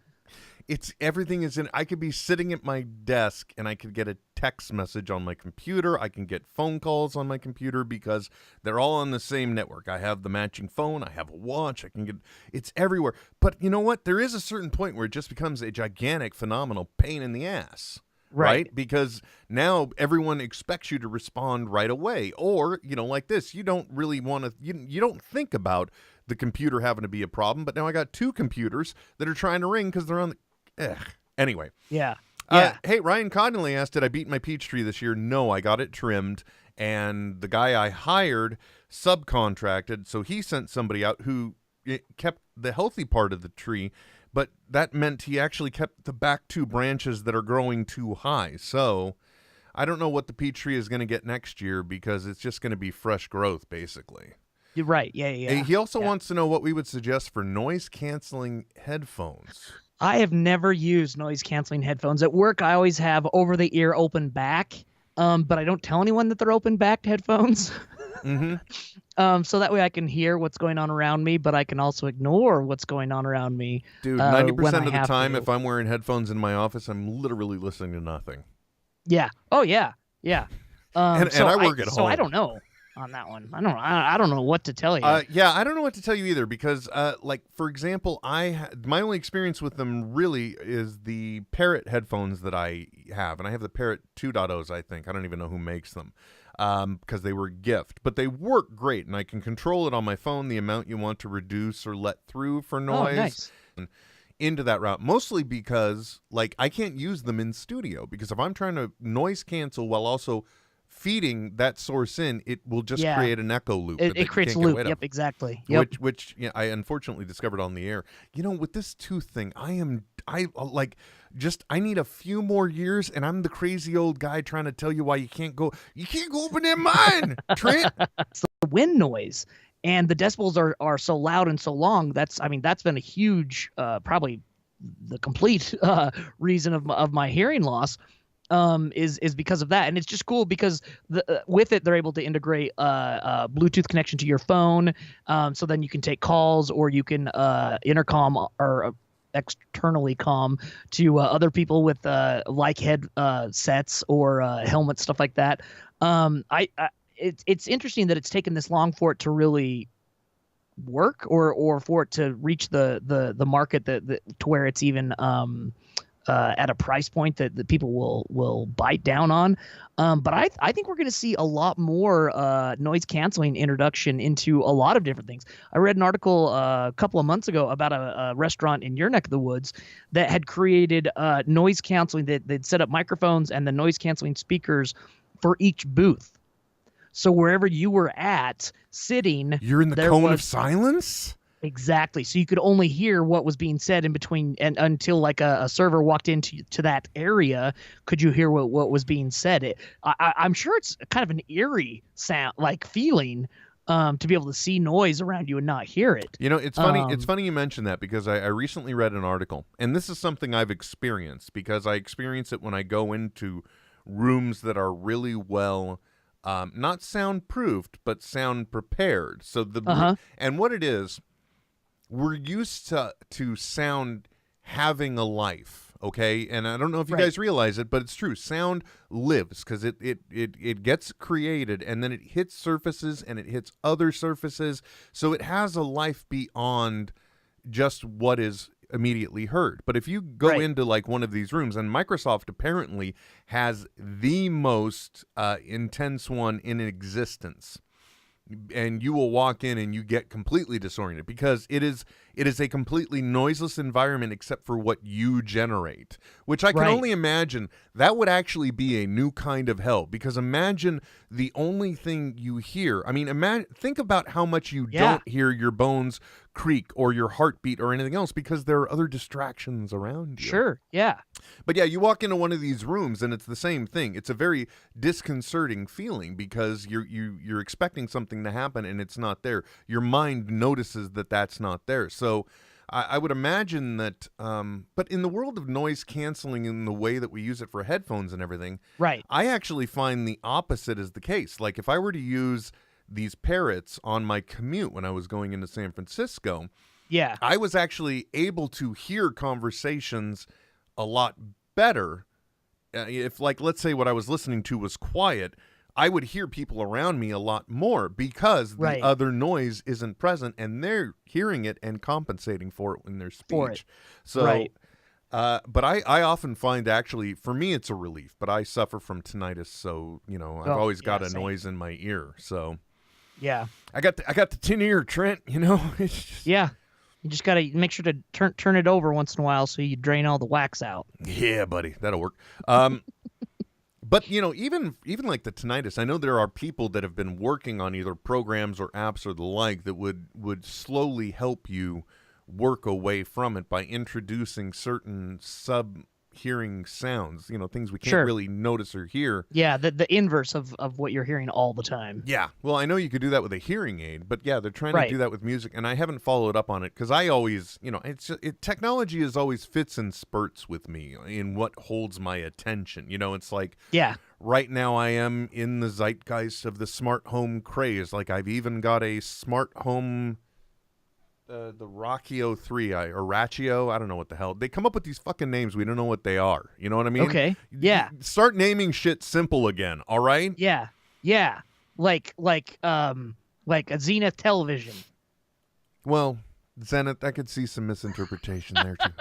Speaker 1: Everything is in. I could be sitting at my desk and I could get a text message on my computer. I can get phone calls on my computer because they're all on the same network. I have the matching phone. I have a watch. It's everywhere. But you know what? There is a certain point where it just becomes a gigantic, phenomenal pain in the ass. Right? Because now everyone expects you to respond right away. Or, like this, you don't really want to, you don't think about the computer having to be a problem. But now I got two computers that are trying to ring because they're on the... Anyway.
Speaker 2: Yeah. Yeah.
Speaker 1: Hey, Ryan Connolly asked, did I beat my peach tree this year? No, I got it trimmed, and the guy I hired subcontracted, so he sent somebody out who kept the healthy part of the tree, but that meant he actually kept the back 2 branches that are growing too high. So I don't know what the peach tree is going to get next year because it's just going to be fresh growth, basically.
Speaker 2: You're right. Yeah.
Speaker 1: He also wants to know what we would suggest for noise-canceling headphones.
Speaker 2: I have never used noise-canceling headphones. At work, I always have over-the-ear open back, but I don't tell anyone that they're open-backed headphones. So that way I can hear what's going on around me, but I can also ignore what's going on around me.
Speaker 1: Dude, 90% of the time,
Speaker 2: to.
Speaker 1: if I'm wearing headphones in my office, I'm literally listening to nothing.
Speaker 2: Yeah. Oh, yeah.
Speaker 1: And I work at home.
Speaker 2: So I don't know on that one. I don't know what to tell you.
Speaker 1: Yeah, I don't know what to tell you either because, like, for example, my only experience with them really is the Parrot headphones that I have, and I have the Parrot 2.0s, I think. I don't even know who makes them because they were a gift. But they work great, and I can control it on my phone, the amount you want to reduce or let through for noise.
Speaker 2: Oh, nice.
Speaker 1: Into that route, mostly because, like, I can't use them in studio because if I'm trying to noise cancel while also feeding that source in, it will just create an echo loop.
Speaker 2: It creates a loop. Yep, exactly. Yep.
Speaker 1: Which I unfortunately discovered on the air. With this tooth thing, I need a few more years, and I'm the crazy old guy trying to tell you why you can't go open in mine, Trent.
Speaker 2: So the wind noise and the decibels are so loud and so long. That's been a huge, probably the complete reason of my hearing loss. Is because of that, and it's just cool because with it they're able to integrate Bluetooth connection to your phone, so then you can take calls or you can intercom or externally comm to other people with like head sets or helmets, stuff like that. It's interesting that it's taken this long for it to really work or for it to reach the market that to where it's even at a price point that people will bite down on. But I think we're going to see a lot more noise canceling introduction into a lot of different things. I read an article a couple of months ago about a restaurant in your neck of the woods that had created noise canceling. They'd set up microphones and the noise canceling speakers for each booth. So wherever you were at sitting,
Speaker 1: you're in the cone of silence?
Speaker 2: Exactly. So you could only hear what was being said in between, and until like a server walked into that area, could you hear what was being said? I'm sure it's kind of an eerie sound, like feeling, to be able to see noise around you and not hear it.
Speaker 1: It's funny. It's funny you mention that because I recently read an article, and this is something I've experienced because I experience it when I go into rooms that are really well. Not soundproofed, but sound prepared. So and what it is, we're used to sound having a life, okay? And I don't know if you guys realize it, but it's true. Sound lives because it gets created and then it hits surfaces and it hits other surfaces. So it has a life beyond just what is immediately heard. But if you go into like one of these rooms, and Microsoft apparently has the most intense one in existence, and you will walk in and you get completely disoriented because it is a completely noiseless environment except for what you generate, which I can only imagine that would actually be a new kind of hell, because imagine the only thing you hear. I mean, think about how much you don't hear your bones creak or your heartbeat or anything else because there are other distractions around you.
Speaker 2: Sure, yeah.
Speaker 1: But yeah, you walk into one of these rooms and it's the same thing. It's a very disconcerting feeling because you're expecting something to happen and it's not there. Your mind notices that that's not there. So I would imagine that, but in the world of noise canceling in the way that we use it for headphones and everything, I actually find the opposite is the case. Like if I were to use these Parrots on my commute when I was going into San Francisco, I was actually able to hear conversations a lot better. If, like, let's say what I was listening to was quiet, I would hear people around me a lot more because the other noise isn't present and they're hearing it and compensating for it in their speech. So, but I often find actually, for me, it's a relief, but I suffer from tinnitus. So, I've always got a noise in my ear. So, I got the tin ear, Trent, It's just,
Speaker 2: You just got to make sure to turn it over once in a while so you drain all the wax out.
Speaker 1: Yeah, buddy, that'll work. But even like the tinnitus, I know there are people that have been working on either programs or apps or the like that would slowly help you work away from it by introducing certain sub-hearing sounds, things we can't really notice or hear.
Speaker 2: Yeah, the inverse of what you're hearing all the time.
Speaker 1: Yeah, well, I know you could do that with a hearing aid, but yeah, they're trying to do that with music, and I haven't followed up on it because I always, technology is always fits in spurts with me in what holds my attention. It's like, right now I am in the zeitgeist of the smart home craze. Like I've even got a smart home. The Rockio 3, or Rachio, I don't know what the hell. They come up with these fucking names. We don't know what they are. You know what I mean?
Speaker 2: Okay. Yeah.
Speaker 1: Start naming shit simple again. All right.
Speaker 2: Yeah. Yeah. Like a Zenith television.
Speaker 1: Well, Zenith, I could see some misinterpretation there too.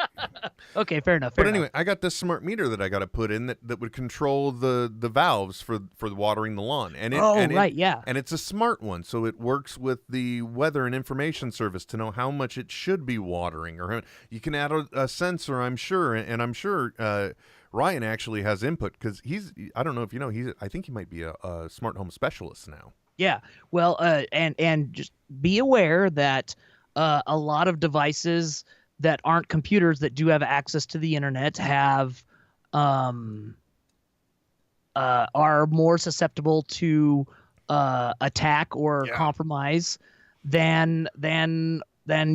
Speaker 2: Okay, fair enough.
Speaker 1: But anyway, I got this smart meter that I got to put in that would control the valves for watering the lawn. And and it's a smart one, so it works with the weather and information service to know how much it should be watering. Or you can add a sensor, I'm sure, and I'm sure Ryan actually has input because I don't know if you know, I think he might be a smart home specialist now.
Speaker 2: Yeah. Well, and just be aware that a lot of devices that aren't computers that do have access to the internet are more susceptible to attack or compromise than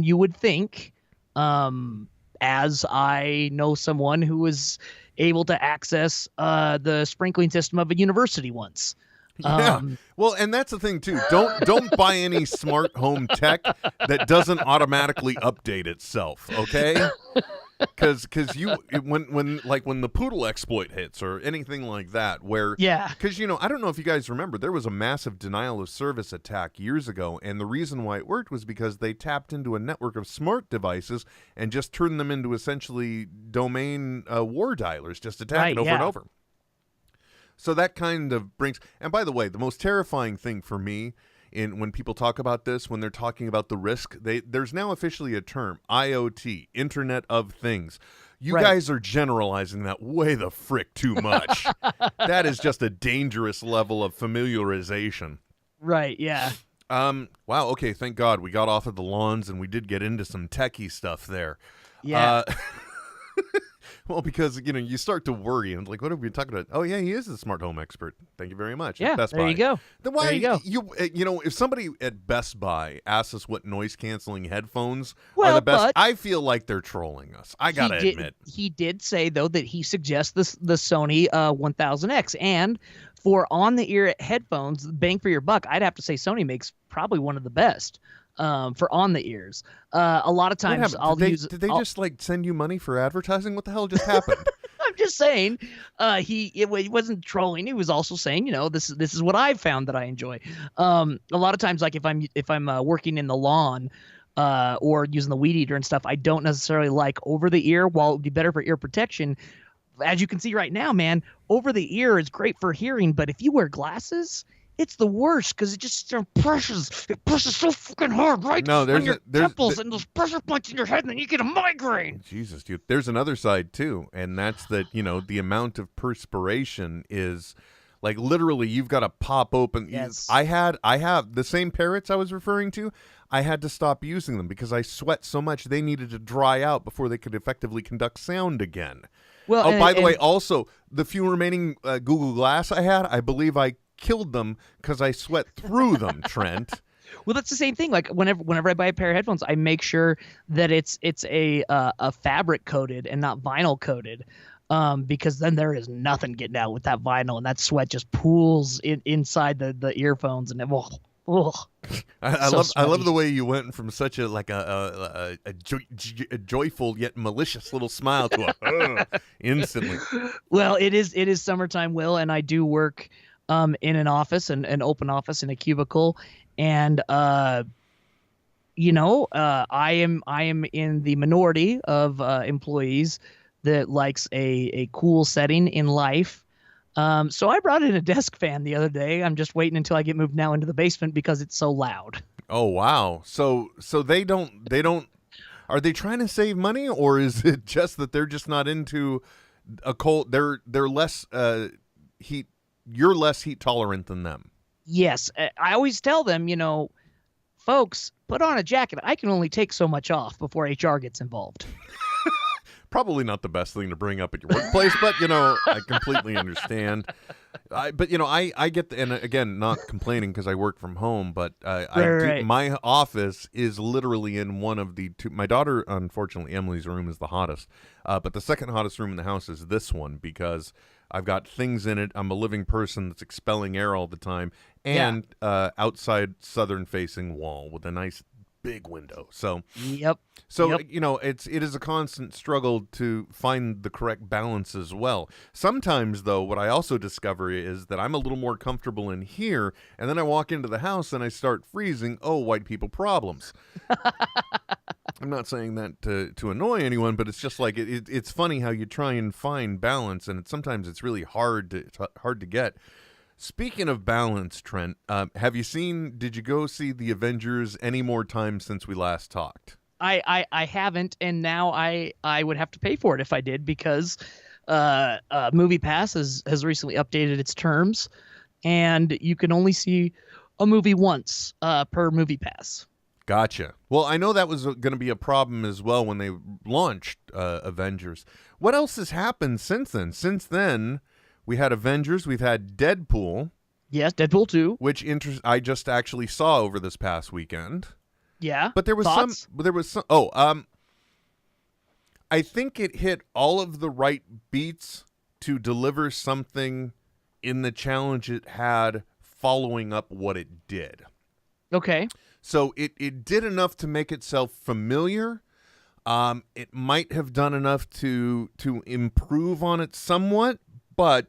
Speaker 2: you would think. As I know someone who was able to access the sprinkling system of a university once.
Speaker 1: Yeah. Well, and that's the thing too. Don't buy any smart home tech that doesn't automatically update itself, okay? Because when the poodle exploit hits or anything like that, because I don't know if you guys remember, there was a massive denial of service attack years ago, and the reason why it worked was because they tapped into a network of smart devices and just turned them into essentially domain war dialers, just attacking over and over. So that kind of brings, and by the way, the most terrifying thing for me when people talk about this, when they're talking about the risk, there's now officially a term, IoT, Internet of Things. You guys are generalizing that way the frick too much. That is just a dangerous level of familiarization.
Speaker 2: Right, yeah.
Speaker 1: Wow, okay, thank God we got off of the lawns and we did get into some techie stuff there.
Speaker 2: Yeah.
Speaker 1: Well, because, you start to worry and like, what have we been talking about? Oh, yeah, he is a smart home expert. Thank you very much.
Speaker 2: Yeah,
Speaker 1: Best
Speaker 2: there
Speaker 1: Buy.
Speaker 2: you go.
Speaker 1: Then why
Speaker 2: there you go.
Speaker 1: If somebody at Best Buy asks us what noise-canceling headphones are
Speaker 2: Well,
Speaker 1: the best,
Speaker 2: but
Speaker 1: I feel like they're trolling us. I got to admit.
Speaker 2: He did say, though, that he suggests the Sony 1000X. And for on-the-ear headphones, bang for your buck, I'd have to say Sony makes probably one of the best. For on the ears, a lot of times
Speaker 1: Did they just like send you money for advertising? What the hell just happened?
Speaker 2: I'm just saying, he wasn't trolling. He was also saying, this is what I've found that I enjoy. A lot of times, like if I'm working in the lawn, or using the weed eater and stuff, I don't necessarily like over the ear. While it would be better for ear protection, as you can see right now, man, over the ear is great for hearing. But if you wear glasses, it's the worst because it just pushes. It pushes so fucking hard, right? On your temples and those pressure points in your head, and then you get a migraine.
Speaker 1: Jesus, dude. There's another side too, and that's that. The amount of perspiration is like literally you've got to pop open.
Speaker 2: Yes.
Speaker 1: I have the same parrots I was referring to. I had to stop using them because I sweat so much they needed to dry out before they could effectively conduct sound again.
Speaker 2: Well,
Speaker 1: by the way, also the few remaining Google Glass I had, I believe I killed them because I sweat through them, Trent.
Speaker 2: Well, that's the same thing. Like whenever I buy a pair of headphones, I make sure that it's a fabric coated and not vinyl coated, because then there is nothing getting out with that vinyl, and that sweat just pools inside the earphones, and it will.
Speaker 1: I love the way you went from such a joyful yet malicious little smile to a instantly.
Speaker 2: Well, it is summertime, Will, and I do work in an office, an open office in a cubicle, and I am in the minority of employees that likes a cool setting in life. So I brought in a desk fan the other day. I'm just waiting until I get moved now into the basement because it's so loud.
Speaker 1: Oh wow! So they don't. Are they trying to save money, or is it just that they're just not into a cold? They're less heat. You're less heat tolerant than them.
Speaker 2: Yes, I always tell them, folks, put on a jacket. I can only take so much off before HR gets involved.
Speaker 1: Probably not the best thing to bring up at your workplace, but I completely understand. I get and again, not complaining because I work from home, but
Speaker 2: Right.
Speaker 1: My office is literally in one of the two. My daughter, unfortunately, Emily's room is the hottest, but the second hottest room in the house is this one because I've got things in it. I'm a living person that's expelling air all the time, and outside southern-facing wall with a nice big window. So
Speaker 2: Yep.
Speaker 1: it is a constant struggle to find the correct balance as well. Sometimes, though, what I also discover is that I'm a little more comfortable in here, and then I walk into the house and I start freezing. Oh, white people problems. I'm not saying that to annoy anyone, but it's just like it's funny how you try and find balance, and sometimes it's really hard to get. Speaking of balance, Trent, did you go see the Avengers any more times since we last talked?
Speaker 2: I haven't, and now I would have to pay for it if I did because Movie Pass has recently updated its terms, and you can only see a movie once per Movie Pass.
Speaker 1: Gotcha. Well, I know that was going to be a problem as well when they launched Avengers. What else has happened since then? Since then, we had Avengers. We've had Deadpool.
Speaker 2: Yes, Deadpool 2.
Speaker 1: Which I just actually saw over this past weekend.
Speaker 2: Yeah.
Speaker 1: But there was
Speaker 2: Thoughts?
Speaker 1: I think it hit all of the right beats to deliver something in the challenge it had following up what it did.
Speaker 2: Okay.
Speaker 1: So it did enough to make itself familiar. It might have done enough to improve on it somewhat, but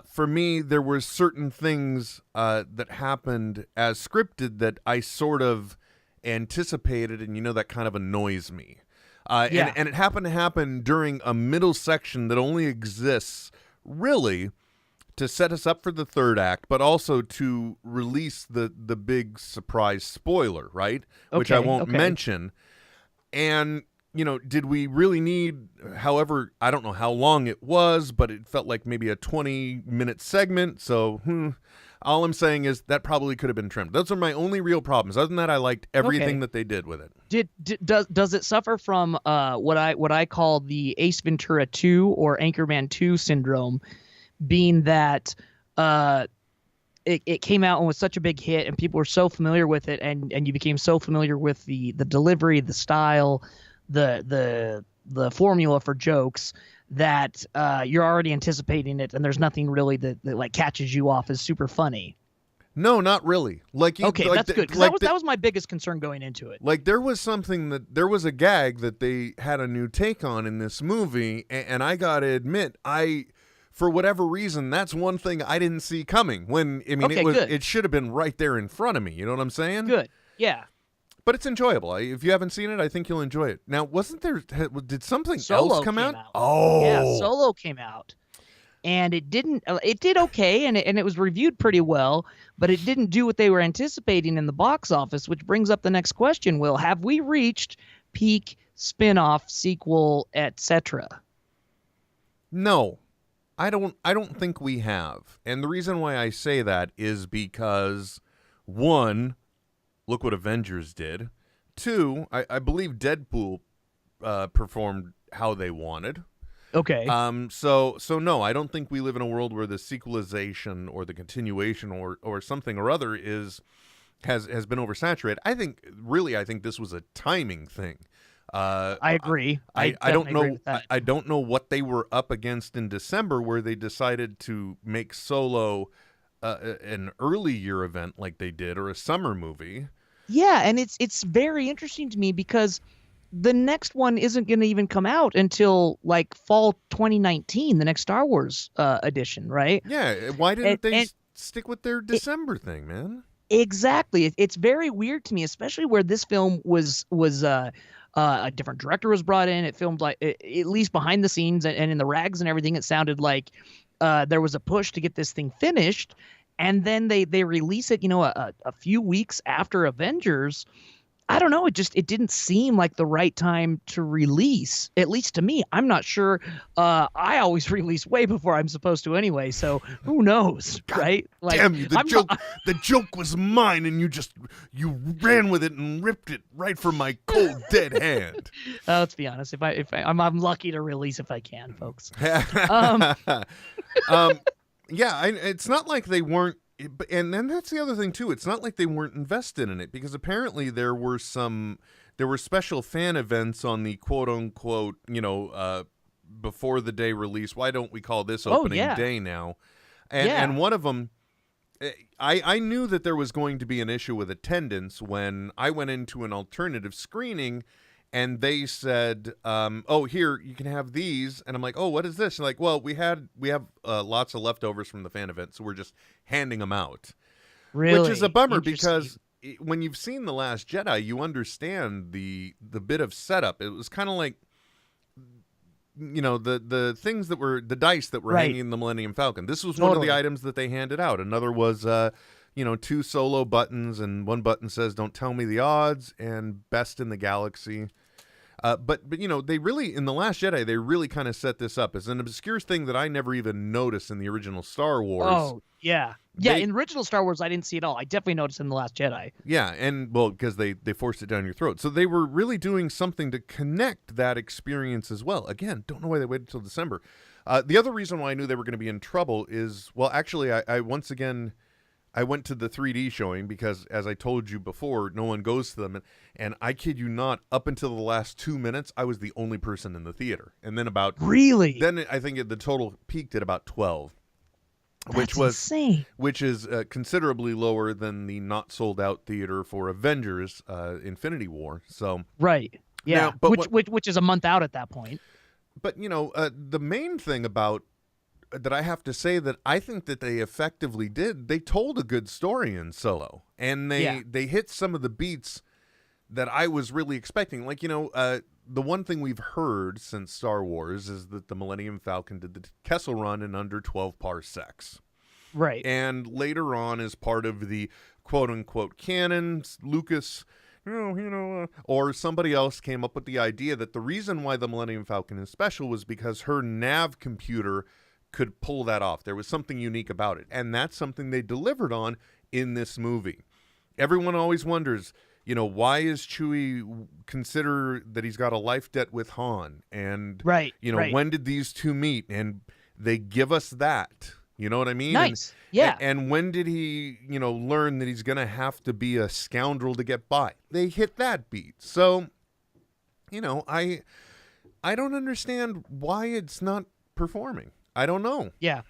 Speaker 1: for me, there were certain things that happened as scripted that I sort of anticipated, and that kind of annoys me. And it happened to happen during a middle section that only exists really to set us up for the third act, but also to release the big surprise spoiler, right? Which I won't mention. And, did we really need, however, I don't know how long it was, but it felt like maybe a 20-minute segment. So, all I'm saying is that probably could have been trimmed. Those are my only real problems. Other than that, I liked everything that they did with it.
Speaker 2: Does it suffer from what I call the Ace Ventura 2 or Anchorman 2 syndrome, being that it came out and was such a big hit and people were so familiar with it, and you became so familiar with the delivery, the style, the formula for jokes that you're already anticipating it, and there's nothing really that like catches you off as super funny.
Speaker 1: No, not really.
Speaker 2: That's good, because that was my biggest concern going into it.
Speaker 1: Like there was a gag that they had a new take on in this movie, and I gotta admit, for whatever reason, that's one thing I didn't see coming. It should have been right there in front of me. You know what I'm saying?
Speaker 2: Good. Yeah.
Speaker 1: But it's enjoyable. If you haven't seen it, I think you'll enjoy it. Now, did something else come out? Oh,
Speaker 2: yeah, Solo came out, and it did okay, and it was reviewed pretty well, but it didn't do what they were anticipating in the box office, which brings up the next question, Will. Have we reached peak spin-off, sequel, etc.?
Speaker 1: No. I don't think we have. And the reason why I say that is because, one, look what Avengers did. Two, I believe Deadpool performed how they wanted.
Speaker 2: Okay.
Speaker 1: So no, I don't think we live in a world where the sequelization or the continuation or something or other has been oversaturated. I think this was a timing thing.
Speaker 2: I agree.
Speaker 1: I don't know. I don't know what they were up against in December, where they decided to make Solo an early year event like they did, or a summer movie.
Speaker 2: Yeah, and it's very interesting to me because the next one isn't going to even come out until like fall 2019, the next Star Wars edition, right?
Speaker 1: Yeah. Why didn't they stick with their December thing, man?
Speaker 2: Exactly. It's very weird to me, especially where this film was a different director was brought in. It filmed like, at least behind the scenes and in the rags and everything, it sounded like there was a push to get this thing finished. And then they release it, a few weeks after Avengers. I don't know. It didn't seem like the right time to release, at least to me. I'm not sure. I always release way before I'm supposed to anyway. So who knows, right? Like,
Speaker 1: Damn you! The joke was mine, and you ran with it and ripped it right from my cold dead hand.
Speaker 2: Let's be honest. I'm lucky to release if I can, folks.
Speaker 1: It's not like they weren't. And then that's the other thing too. It's not like they weren't invested in it, because apparently there were special fan events on the quote unquote, before the day release. Why don't we call this opening day now? And one of them, I knew that there was going to be an issue with attendance when I went into an alternative screening. And they said, here, you can have these. And I'm like, oh, what is this? And like, well, we have lots of leftovers from the fan event, so we're just handing them out.
Speaker 2: Really?
Speaker 1: Which is a bummer, because when you've seen The Last Jedi, you understand the bit of setup. It was kind of like, the things that were, the dice that were hanging in the Millennium Falcon. This was one of the items that they handed out. Another was, 2 solo buttons, and one button says, don't tell me the odds, and best in the galaxy. But they really, in The Last Jedi, they really kind of set this up as an obscure thing that I never even noticed in the original Star Wars.
Speaker 2: Oh, yeah. Yeah, in original Star Wars, I didn't see it all. I definitely noticed in The Last Jedi.
Speaker 1: Yeah, and, well, because they forced it down your throat. So they were really doing something to connect that experience as well. Again, don't know why they waited till December. The other reason why I knew they were going to be in trouble is, well, actually, I once again... I went to the 3D showing because, as I told you before, no one goes to them. And I kid you not, up until the last 2 minutes, I was the only person in the theater. And then
Speaker 2: Really?
Speaker 1: Then I think the total peaked at about 12.
Speaker 2: That's insane.
Speaker 1: Which is considerably lower than the not sold out theater for Avengers Infinity War. So
Speaker 2: right. Yeah.
Speaker 1: Now,
Speaker 2: which is a month out at that point.
Speaker 1: But, the main thing about that I have to say that I think that they effectively did, they told a good story in Solo, and they hit some of the beats that I was really expecting. Like, the one thing we've heard since Star Wars is that the Millennium Falcon did the Kessel Run in under 12 parsecs.
Speaker 2: Right.
Speaker 1: And later on, as part of the quote unquote canon, Lucas, or somebody else came up with the idea that the reason why the Millennium Falcon is special was because her nav computer could pull that off. There was something unique about it, and that's something they delivered on in this movie. Everyone always wonders, why is Chewie consider that he's got a life debt with Han? And, when did these two meet? And they give us that. You know what I mean?
Speaker 2: Nice.
Speaker 1: And when did he, learn that he's going to have to be a scoundrel to get by? They hit that beat. So, I don't understand why it's not performing. I don't know.
Speaker 2: Yeah.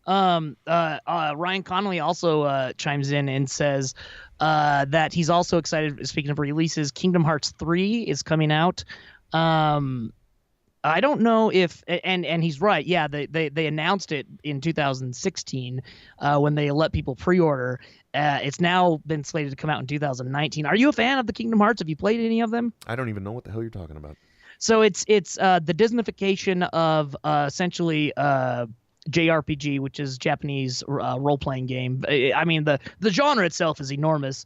Speaker 2: Ryan Connolly also chimes in and says that he's also excited. Speaking of releases, Kingdom Hearts 3 is coming out. I don't know if, and he's right. Yeah, they announced it in 2016 when they let people pre-order. It's now been slated to come out in 2019. Are you a fan of the Kingdom Hearts? Have you played any of them?
Speaker 1: I don't even know what the hell you're talking about.
Speaker 2: So it's the Disneyfication of essentially JRPG, which is Japanese role-playing game. I mean, the genre itself is enormous.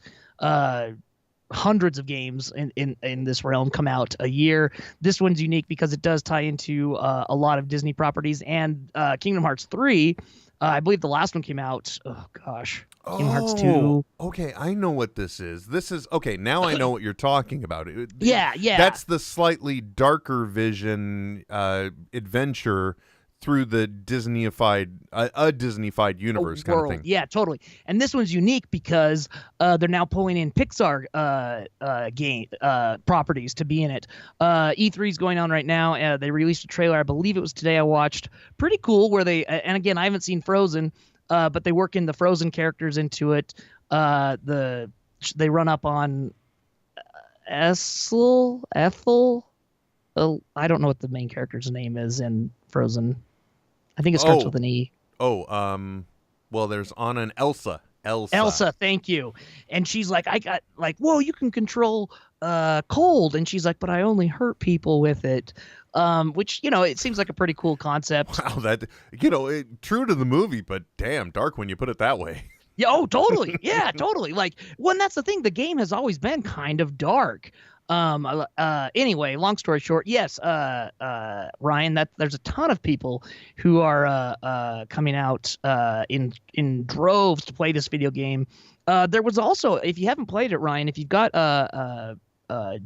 Speaker 2: Hundreds of games in this realm come out a year. This one's unique because it does tie into a lot of Disney properties. And Kingdom Hearts 3, I believe the last one came out, Kingdom Hearts 2.
Speaker 1: Okay, I know what this is. Okay, now I know what you're talking about.
Speaker 2: Yeah.
Speaker 1: That's the slightly darker vision adventure through the Disneyfied, a Disneyfied universe kind of thing.
Speaker 2: Yeah, totally. And this one's unique because they're now pulling in Pixar game properties to be in it. E3 is going on right now. They released a trailer, I believe it was today I watched. Pretty cool, where they, and again, I haven't seen Frozen, but they work in the Frozen characters into it. They run up on Ethel. I don't know what the main character's name is in Frozen. I think it starts with an E.
Speaker 1: Well, there's Anna and Elsa.
Speaker 2: Elsa, thank you. And she's like, whoa, you can control cold. And she's like, but I only hurt people with it. Which, it seems like a pretty cool concept.
Speaker 1: Wow, that, true to the movie, but damn, dark when you put it that way.
Speaker 2: Yeah, oh, totally. Yeah, totally. Like, well, and that's the thing. The game has always been kind of dark. Anyway, long story short, yes, Ryan, that there's a ton of people who are coming out in droves to play this video game. There was also, if you haven't played it, Ryan, if you've got a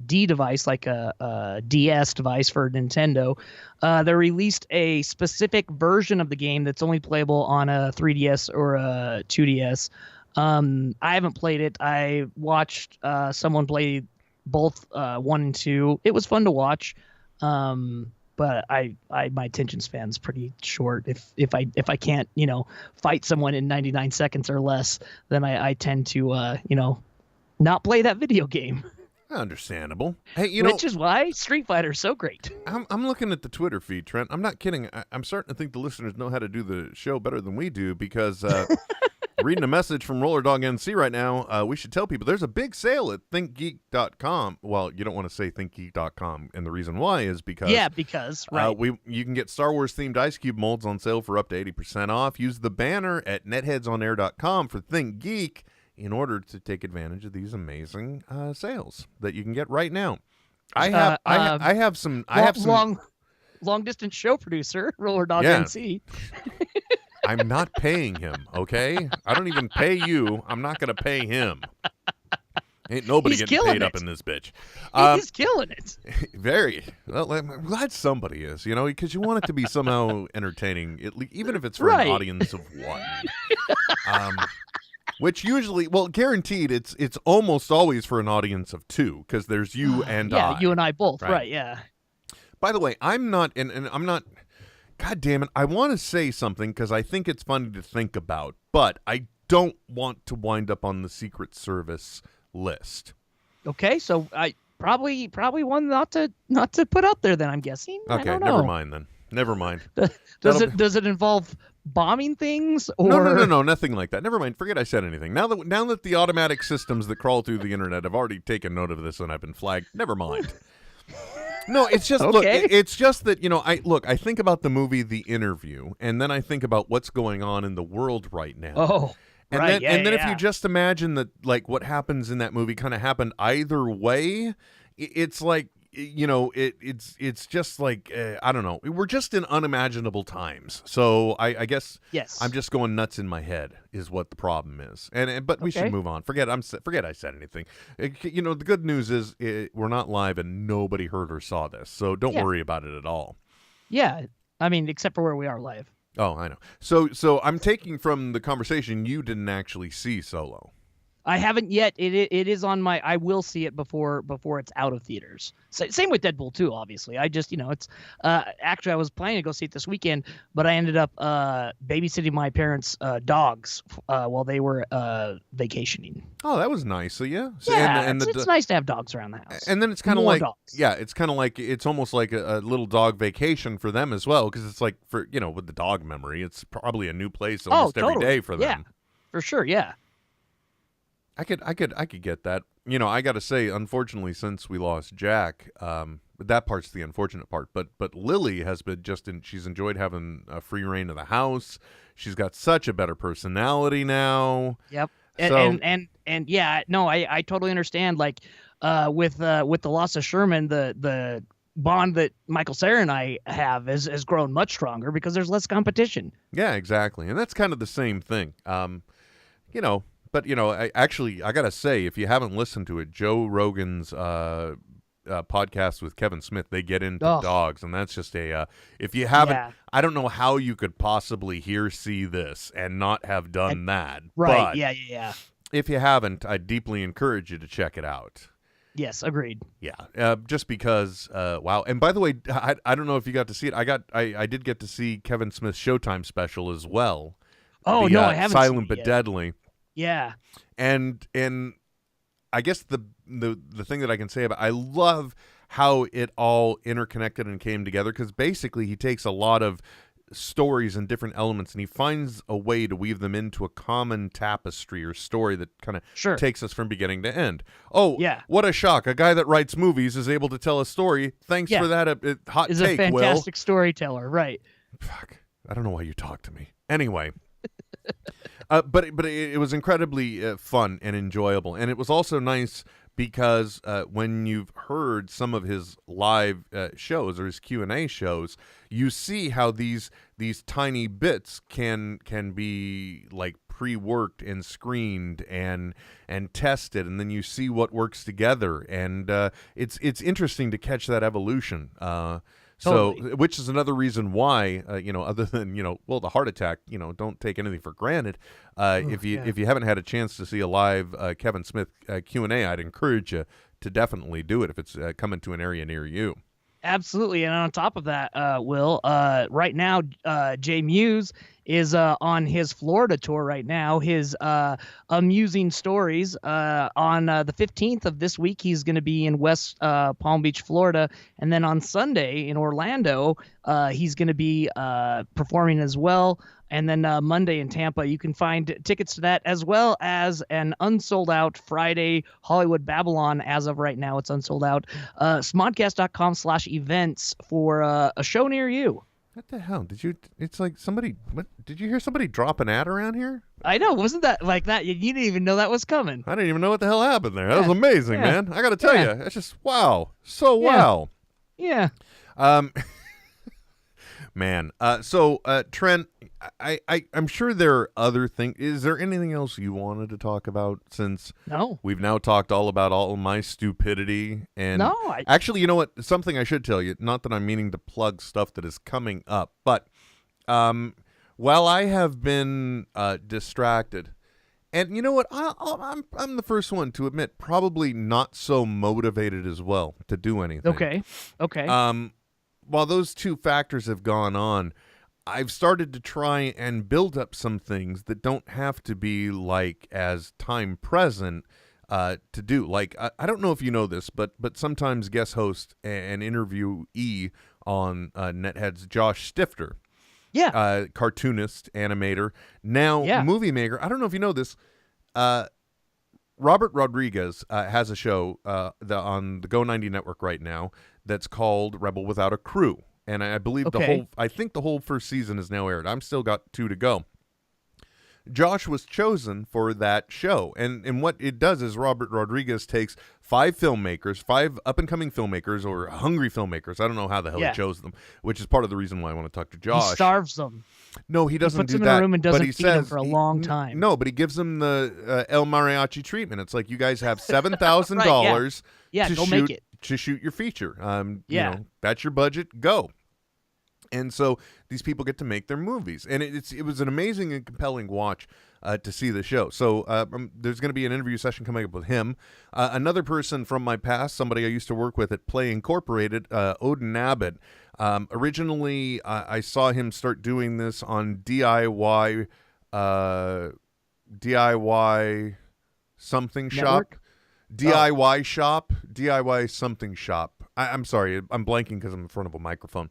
Speaker 2: D device, like a DS device for Nintendo, they released a specific version of the game that's only playable on a 3DS or a 2DS. I haven't played it. I watched someone play both 1 and 2. It was fun to watch, but my attention span's pretty short. If I can't fight someone in 99 seconds or less, then I tend to not play that video game.
Speaker 1: Understandable. Hey,
Speaker 2: which is why Street Fighter is so great.
Speaker 1: I'm looking at the Twitter feed, Trent. I'm not kidding. I'm starting to think the listeners know how to do the show better than we do because reading a message from RollerDog NC right now, we should tell people there's a big sale at thinkgeek.com. Well, you don't want to say thinkgeek.com, and the reason why is because right. You can get Star Wars themed ice cube molds on sale for up to 80% off. Use the banner at netheadsonair.com for Think Geek in order to take advantage of these amazing sales that you can get right now. I have some
Speaker 2: long distance show producer RollerDog NC.
Speaker 1: I'm not paying him, okay? I don't even pay you. I'm not going to pay him. Ain't nobody getting paid up in this bitch.
Speaker 2: He's killing it.
Speaker 1: Very. Well, I'm glad somebody is, because you want it to be somehow entertaining, even if it's for an audience of one. Which usually, guaranteed, it's almost always for an audience of two, because there's you and I.
Speaker 2: Yeah, you and I both, right, yeah.
Speaker 1: By the way, I'm not, and I'm not, God damn it, I want to say something, because I think it's funny to think about, but I don't want to wind up on the Secret Service list.
Speaker 2: Okay, so I probably one not to put out there then, I'm guessing.
Speaker 1: Okay, never mind then. Never mind.
Speaker 2: Does it involve bombing things or
Speaker 1: No, nothing like that. Never mind. Forget I said anything. Now that the automatic systems that crawl through the internet have already taken note of this and I've been flagged, never mind. No, it's just look, it's just that, I think about the movie The Interview, and then I think about what's going on in the world right now.
Speaker 2: Oh.
Speaker 1: And
Speaker 2: right,
Speaker 1: then if you just imagine that, like, what happens in that movie kind of happened either way, it's like, it's just like, I don't know. We're just in unimaginable times. So I guess I'm just going nuts in my head is what the problem is. But we should move on. Forget I said anything. The good news is we're not live and nobody heard or saw this. So don't worry about it at all.
Speaker 2: Yeah. I mean, except for where we are live.
Speaker 1: Oh, I know. So I'm taking from the conversation you didn't actually see Solo.
Speaker 2: I haven't yet. It is on my. I will see it before it's out of theaters. Same with Deadpool too. Obviously, I just it's. Actually, I was planning to go see it this weekend, but I ended up babysitting my parents' dogs while they were vacationing.
Speaker 1: Oh, that was nice. So yeah,
Speaker 2: it's nice to have dogs around the house.
Speaker 1: And then it's kind of like it's kind of like it's almost like a little dog vacation for them as well, because it's like for with the dog memory, it's probably a new place almost every day for them.
Speaker 2: Yeah, for sure. Yeah.
Speaker 1: I could get that. I got to say, unfortunately, since we lost Jack, that part's the unfortunate part. But Lily has been she's enjoyed having a free reign of the house. She's got such a better personality now.
Speaker 2: Yep. And yeah, no, I totally understand. Like, with the loss of Sherman, the bond that Michael Cera and I have has grown much stronger because there's less competition.
Speaker 1: Yeah, exactly. And that's kind of the same thing. But, I got to say, if you haven't listened to it, Joe Rogan's podcast with Kevin Smith, they get into dogs. And that's just if you haven't, I don't know how you could possibly see this and not have done that.
Speaker 2: Right.
Speaker 1: But
Speaker 2: yeah.
Speaker 1: If you haven't, I deeply encourage you to check it out.
Speaker 2: Yes, agreed.
Speaker 1: Yeah, just because, wow. And by the way, I don't know if you got to see it. I did get to see Kevin Smith's Showtime special as well.
Speaker 2: Oh, no, I haven't seen it
Speaker 1: Silent but Deadly.
Speaker 2: Yeah.
Speaker 1: And I guess the thing that I can say about I love how it all interconnected and came together, because basically he takes a lot of stories and different elements and he finds a way to weave them into a common tapestry or story that kind of takes us from beginning to end. Oh, yeah. What a shock. A guy that writes movies is able to tell a story. Thanks for that hot
Speaker 2: is
Speaker 1: take,
Speaker 2: a fantastic
Speaker 1: Will.
Speaker 2: storyteller, right.
Speaker 1: Fuck. I don't know why you talk to me. Anyway. But it was incredibly fun and enjoyable, and it was also nice because when you've heard some of his live shows or his Q&A shows, you see how these tiny bits can be like pre-worked and screened and tested, and then you see what works together, and it's interesting to catch that evolution.
Speaker 2: Totally.
Speaker 1: So, which is another reason why, other than, the heart attack, don't take anything for granted. If you haven't had a chance to see a live Kevin Smith Q&A, I'd encourage you to definitely do it if it's coming to an area near you.
Speaker 2: Absolutely. And on top of that, Will, right now, Jay Muse is on his Florida tour right now. His amusing stories on the 15th of this week, he's going to be in West Palm Beach, Florida. And then on Sunday in Orlando, he's going to be performing as well. And then Monday in Tampa, you can find tickets to that, as well as an unsold out Friday Hollywood Babylon. As of right now, it's unsold out. Smodcast.com/events for a show near you.
Speaker 1: What the hell? It's like somebody, did you hear somebody drop an ad around here?
Speaker 2: I know. Wasn't that like that? You didn't even know that was coming.
Speaker 1: I didn't even know what the hell happened there. That was amazing, man. I got to tell you, it's just wow. So wow.
Speaker 2: Yeah.
Speaker 1: Man. So Trent, I'm sure there are other things. Is there anything else you wanted to talk about, since we've now talked all about all my stupidity? And actually, you know what? Something I should tell you, not that I'm meaning to plug stuff that is coming up, but while I have been distracted, and you know what? I'm the first one to admit, probably not so motivated as well to do anything.
Speaker 2: Okay.
Speaker 1: While those two factors have gone on, I've started to try and build up some things that don't have to be like as time present to do. Like, I don't know if you know this, but sometimes guest host and interviewee on NetHeads, Josh Stifter.
Speaker 2: Yeah.
Speaker 1: Cartoonist, animator, now movie maker. I don't know if you know this. Robert Rodriguez has a show on the Go 90 network right now that's called Rebel Without a Crew. And I believe I think the whole first season is now aired. I'm still got 2 to go. Josh was chosen for that show. And what it does is Robert Rodriguez takes 5 filmmakers, 5 up-and-coming filmmakers or hungry filmmakers. I don't know how the hell he chose them, which is part of the reason why I want to talk to Josh.
Speaker 2: He starves them.
Speaker 1: No, he doesn't
Speaker 2: puts
Speaker 1: do
Speaker 2: them
Speaker 1: that.
Speaker 2: in a room and doesn't
Speaker 1: feed
Speaker 2: them for a long time.
Speaker 1: No, but he gives them the El Mariachi treatment. It's like, you guys have $7,000 to shoot your feature. You know, that's your budget. Go. And so these people get to make their movies, and it was an amazing and compelling watch to see the show. So there's going to be an interview session coming up with him. Another person from my past, somebody I used to work with at Play Incorporated, Odin Abbott. Originally, I saw him start doing this on DIY something
Speaker 2: Network?
Speaker 1: shop. DIY shop, DIY something shop. I'm sorry, I'm blanking because I'm in front of a microphone.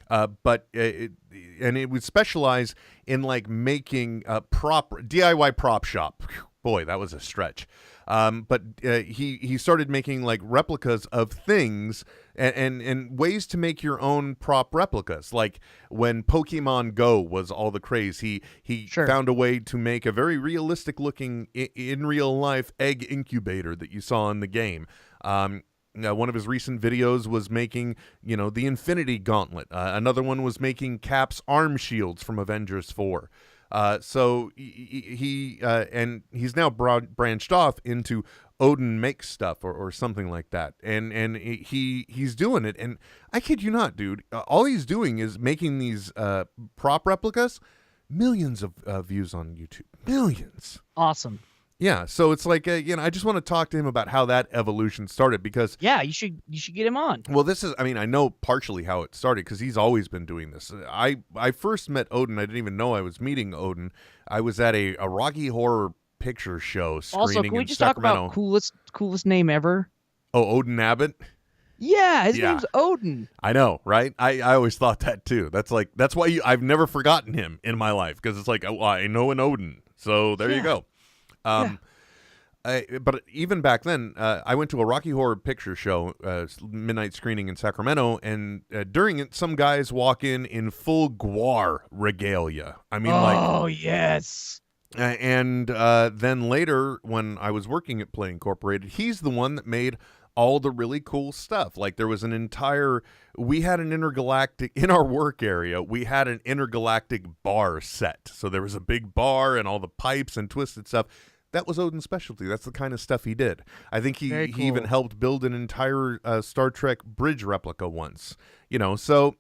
Speaker 1: But it would specialize in like making DIY prop shop. Boy, that was a stretch. But he started making like replicas of things and ways to make your own prop replicas. Like when Pokemon Go was all the craze, he found a way to make a very realistic looking in real life egg incubator that you saw in the game. One of his recent videos was making, the Infinity Gauntlet. Another one was making Cap's arm shields from Avengers 4. So he's now branched off into Odin Makes Stuff or something like that. And he's doing it. And I kid you not, dude. All he's doing is making these prop replicas. Millions of views on YouTube. Millions.
Speaker 2: Awesome.
Speaker 1: Yeah, so it's like I just want to talk to him about how that evolution started, because
Speaker 2: you should get him on.
Speaker 1: Well, I know partially how it started because he's always been doing this. I first met Odin. I didn't even know I was meeting Odin. I was at a Rocky Horror Picture Show screening
Speaker 2: Also, can we
Speaker 1: in
Speaker 2: just
Speaker 1: Sacramento.
Speaker 2: talk about coolest name ever?
Speaker 1: Oh, Odin Abbott.
Speaker 2: Yeah, his name's Odin.
Speaker 1: I know, right? I always thought that too. That's why I've never forgotten him in my life, because it's like, I know an Odin, so there you go. But even back then, I went to a Rocky Horror Picture Show midnight screening in Sacramento, and during it, some guys walk in full Gwar regalia. I mean,
Speaker 2: oh yes,
Speaker 1: And then later, when I was working at Play Incorporated, he's the one that made all the really cool stuff. Like there was we had an intergalactic, in our work area, we had an intergalactic bar set. So there was a big bar and all the pipes and twisted stuff. That was Odin's specialty. That's the kind of stuff he did. I think he even helped build an entire Star Trek bridge replica once. So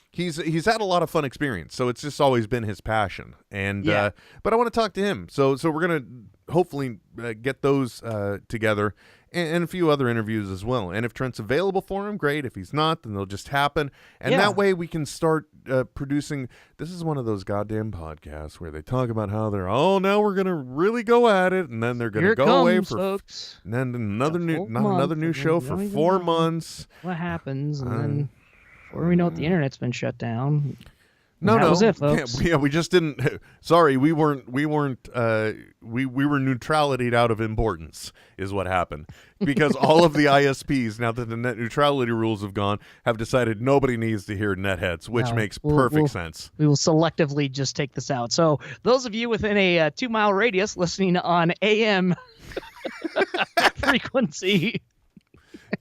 Speaker 1: he's had a lot of fun experience. So it's just always been his passion. And but I want to talk to him. So we're gonna hopefully get those together. And a few other interviews as well. And if Trent's available for him, great. If he's not, then they'll just happen. And that way we can start producing. This is one of those goddamn podcasts where they talk about how they're, now we're going to really go at it. And then they're going to go away for,
Speaker 2: folks.
Speaker 1: And then another new show for 4 months.
Speaker 2: What happens? And then before we know it, the internet's been shut down.
Speaker 1: No,
Speaker 2: that was it, folks.
Speaker 1: Yeah, we just didn't. Sorry, we were neutralityed out of importance, is what happened. Because all of the ISPs, now that the net neutrality rules have gone, have decided nobody needs to hear NetHeads, which makes perfect sense.
Speaker 2: We will selectively just take this out. So those of you within a 2-mile radius listening on AM frequency.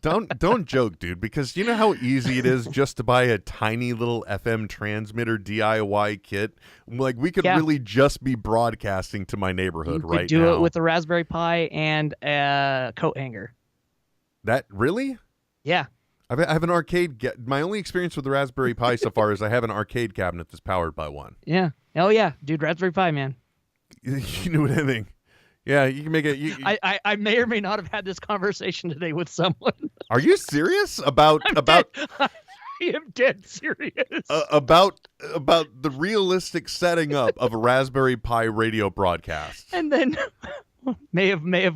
Speaker 1: Don't joke, dude, because you know how easy it is just to buy a tiny little FM transmitter DIY kit? Like, we could really just be broadcasting to my neighborhood right now. You could
Speaker 2: do it with a Raspberry Pi and a coat hanger.
Speaker 1: That, really?
Speaker 2: Yeah.
Speaker 1: I have an arcade. My only experience with the Raspberry Pi so far is I have an arcade cabinet that's powered by one.
Speaker 2: Yeah. Oh, yeah. Dude, Raspberry Pi, man.
Speaker 1: You knew what I mean. Yeah, you can make it.
Speaker 2: I may or may not have had this conversation today with someone.
Speaker 1: Are you serious about?
Speaker 2: I am dead serious.
Speaker 1: About the realistic setting up of a Raspberry Pi radio broadcast.
Speaker 2: And then may have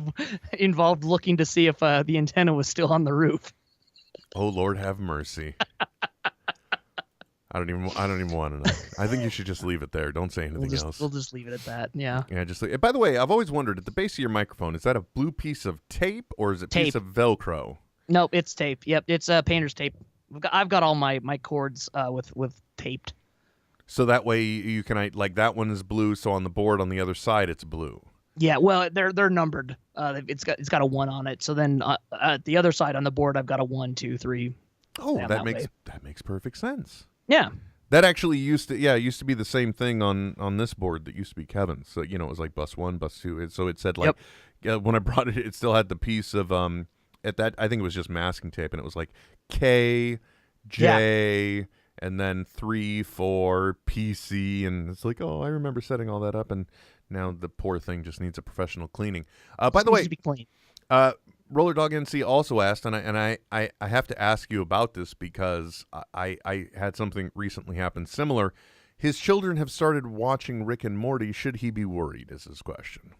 Speaker 2: involved looking to see if the antenna was still on the roof.
Speaker 1: Oh, Lord have mercy. I don't even want to know. I think you should just leave it there. Don't say anything else.
Speaker 2: We'll just leave it at that. Yeah.
Speaker 1: Yeah. Just. By the way, I've always wondered, at the base of your microphone, is that a blue piece of tape or is it a piece of Velcro?
Speaker 2: Nope, it's tape. Yep, it's painter's tape. I've got all my cords with taped.
Speaker 1: So that way you can like that one is blue. So on the board on the other side, it's blue.
Speaker 2: Yeah. Well, they're numbered. It's got a 1 on it. So then at the other side on the board, I've got a 1, 2, 3.
Speaker 1: Oh, that makes perfect sense.
Speaker 2: Yeah.
Speaker 1: That actually used to be the same thing on this board that used to be Kevin's. So, it was like bus 1, bus 2. So it said like, when I brought it, it still had the piece of, at that, I think it was just masking tape, and it was like K, J, and then 3, 4, PC. And it's like, I remember setting all that up. And now the poor thing just needs a professional cleaning. By the way,
Speaker 2: to be clean.
Speaker 1: Roller Dog NC also asked, and I have to ask you about this because I had something recently happen similar. His children have started watching Rick and Morty. Should he be worried, is his question.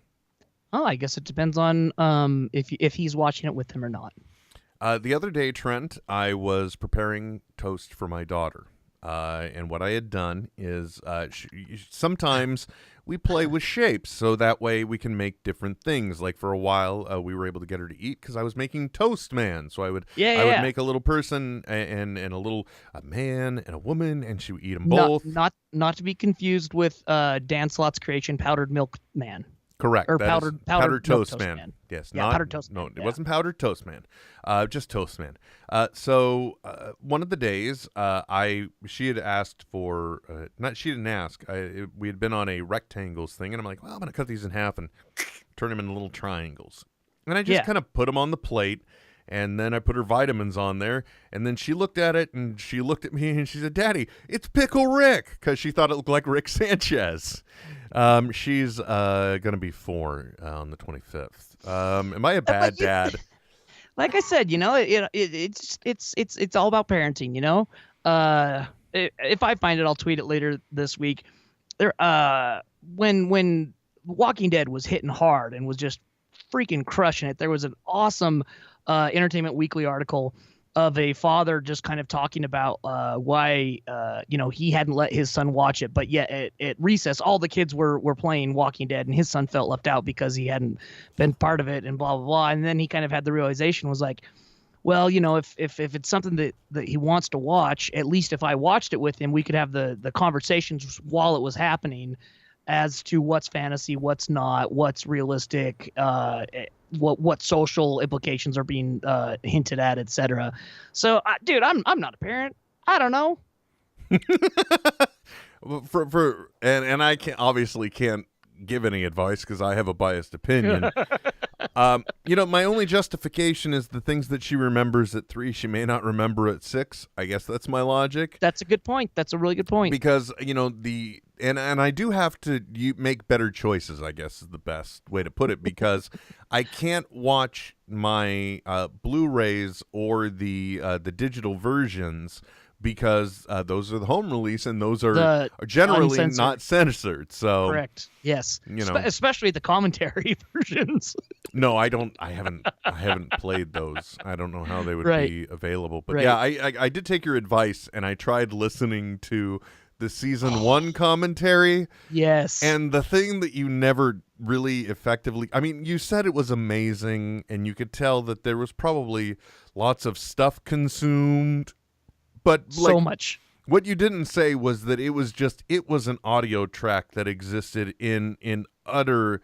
Speaker 2: Oh, I guess it depends on if he's watching it with him or not.
Speaker 1: The other day, Trent, I was preparing toast for my daughter. And what I had done is sometimes we play with shapes so that way we can make different things. Like for a while, we were able to get her to eat because I was making Toast Man. So I would make a little person and a man and a woman, and she would eat them both.
Speaker 2: Not to be confused with Dan Slott's creation, Powdered Milk Man.
Speaker 1: Correct.
Speaker 2: Or powdered
Speaker 1: Toast Man. Yes.
Speaker 2: Yeah, Powdered Toast Man.
Speaker 1: No, it wasn't Powdered Toast Man. Just Toast Man. So one of the days, she had asked for, she didn't ask. We had been on a rectangles thing, and I'm like, well, I'm going to cut these in half and turn them into little triangles. And I just kind of put them on the plate, and then I put her vitamins on there, and then she looked at it, and she looked at me, and she said, Daddy, it's Pickle Rick, because she thought it looked like Rick Sanchez. She's going to be 4 on the 25th. Am I a bad dad?
Speaker 2: Like I said, it's all about parenting, If I find it, I'll tweet it later this week. When Walking Dead was hitting hard and was just freaking crushing it, there was an awesome Entertainment Weekly article of a father just kind of talking about why he hadn't let his son watch it, but yet at recess all the kids were playing Walking Dead, and his son felt left out because he hadn't been part of it, and blah blah blah. And then he kind of had the realization, was like, well, if it's something that he wants to watch, at least if I watched it with him, we could have the conversations while it was happening. as to what's fantasy, what's not, what's realistic, what social implications are being hinted at, etc. So, dude, I'm not a parent. I don't know.
Speaker 1: And I can't give any advice because I have a biased opinion. My only justification is the things that she remembers at 3, she may not remember at 6. I guess that's my logic.
Speaker 2: That's a good point. That's a really good point.
Speaker 1: Because and I do have to make better choices, I guess is the best way to put it, because I can't watch my Blu-rays or the digital versions, because those are the home release and those are generally
Speaker 2: uncensored.
Speaker 1: not censored. So
Speaker 2: correct. Yes.
Speaker 1: You know.
Speaker 2: Especially the commentary versions.
Speaker 1: No, I don't. I haven't played those. I don't know how they would
Speaker 2: Right.
Speaker 1: be available. But
Speaker 2: Right.
Speaker 1: yeah, I did take your advice and I tried listening to the season 1 commentary.
Speaker 2: Yes.
Speaker 1: And the thing that you never really effectively, I mean, you said it was amazing and you could tell that there was probably lots of stuff consumed. But
Speaker 2: so much.
Speaker 1: What you didn't say was that it was an audio track that existed in utter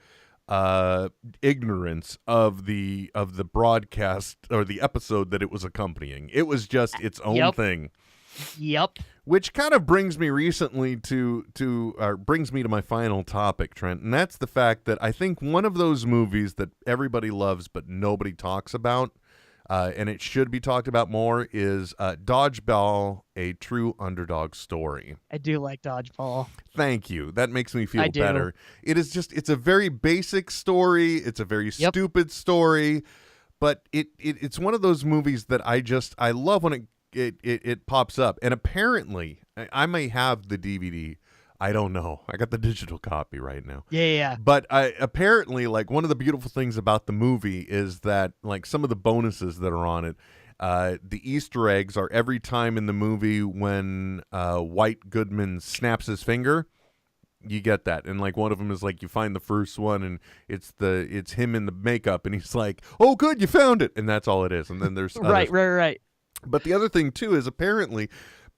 Speaker 1: ignorance of the broadcast or the episode that it was accompanying. It was just its own thing.
Speaker 2: Yep.
Speaker 1: Which kind of brings me brings me to my final topic, Trent, and that's the fact that I think one of those movies that everybody loves but nobody talks about, and it should be talked about more, is Dodgeball, A True Underdog Story.
Speaker 2: I do like Dodgeball.
Speaker 1: Thank you. That makes me feel
Speaker 2: I do.
Speaker 1: better. It's a very basic story. It's a very stupid story, but it's one of those movies that I love when it pops up. And apparently, I may have the DVD. I don't know. I got the digital copy right now.
Speaker 2: Yeah.
Speaker 1: But apparently, like, one of the beautiful things about the movie is that, like, some of the bonuses that are on it, the Easter eggs are every time in the movie when White Goodman snaps his finger, you get that. And, like, one of them is, like, you find the first one and it's him in the makeup and he's like, oh, good, you found it. And that's all it is. And then there's
Speaker 2: Right.
Speaker 1: But the other thing, too, is apparently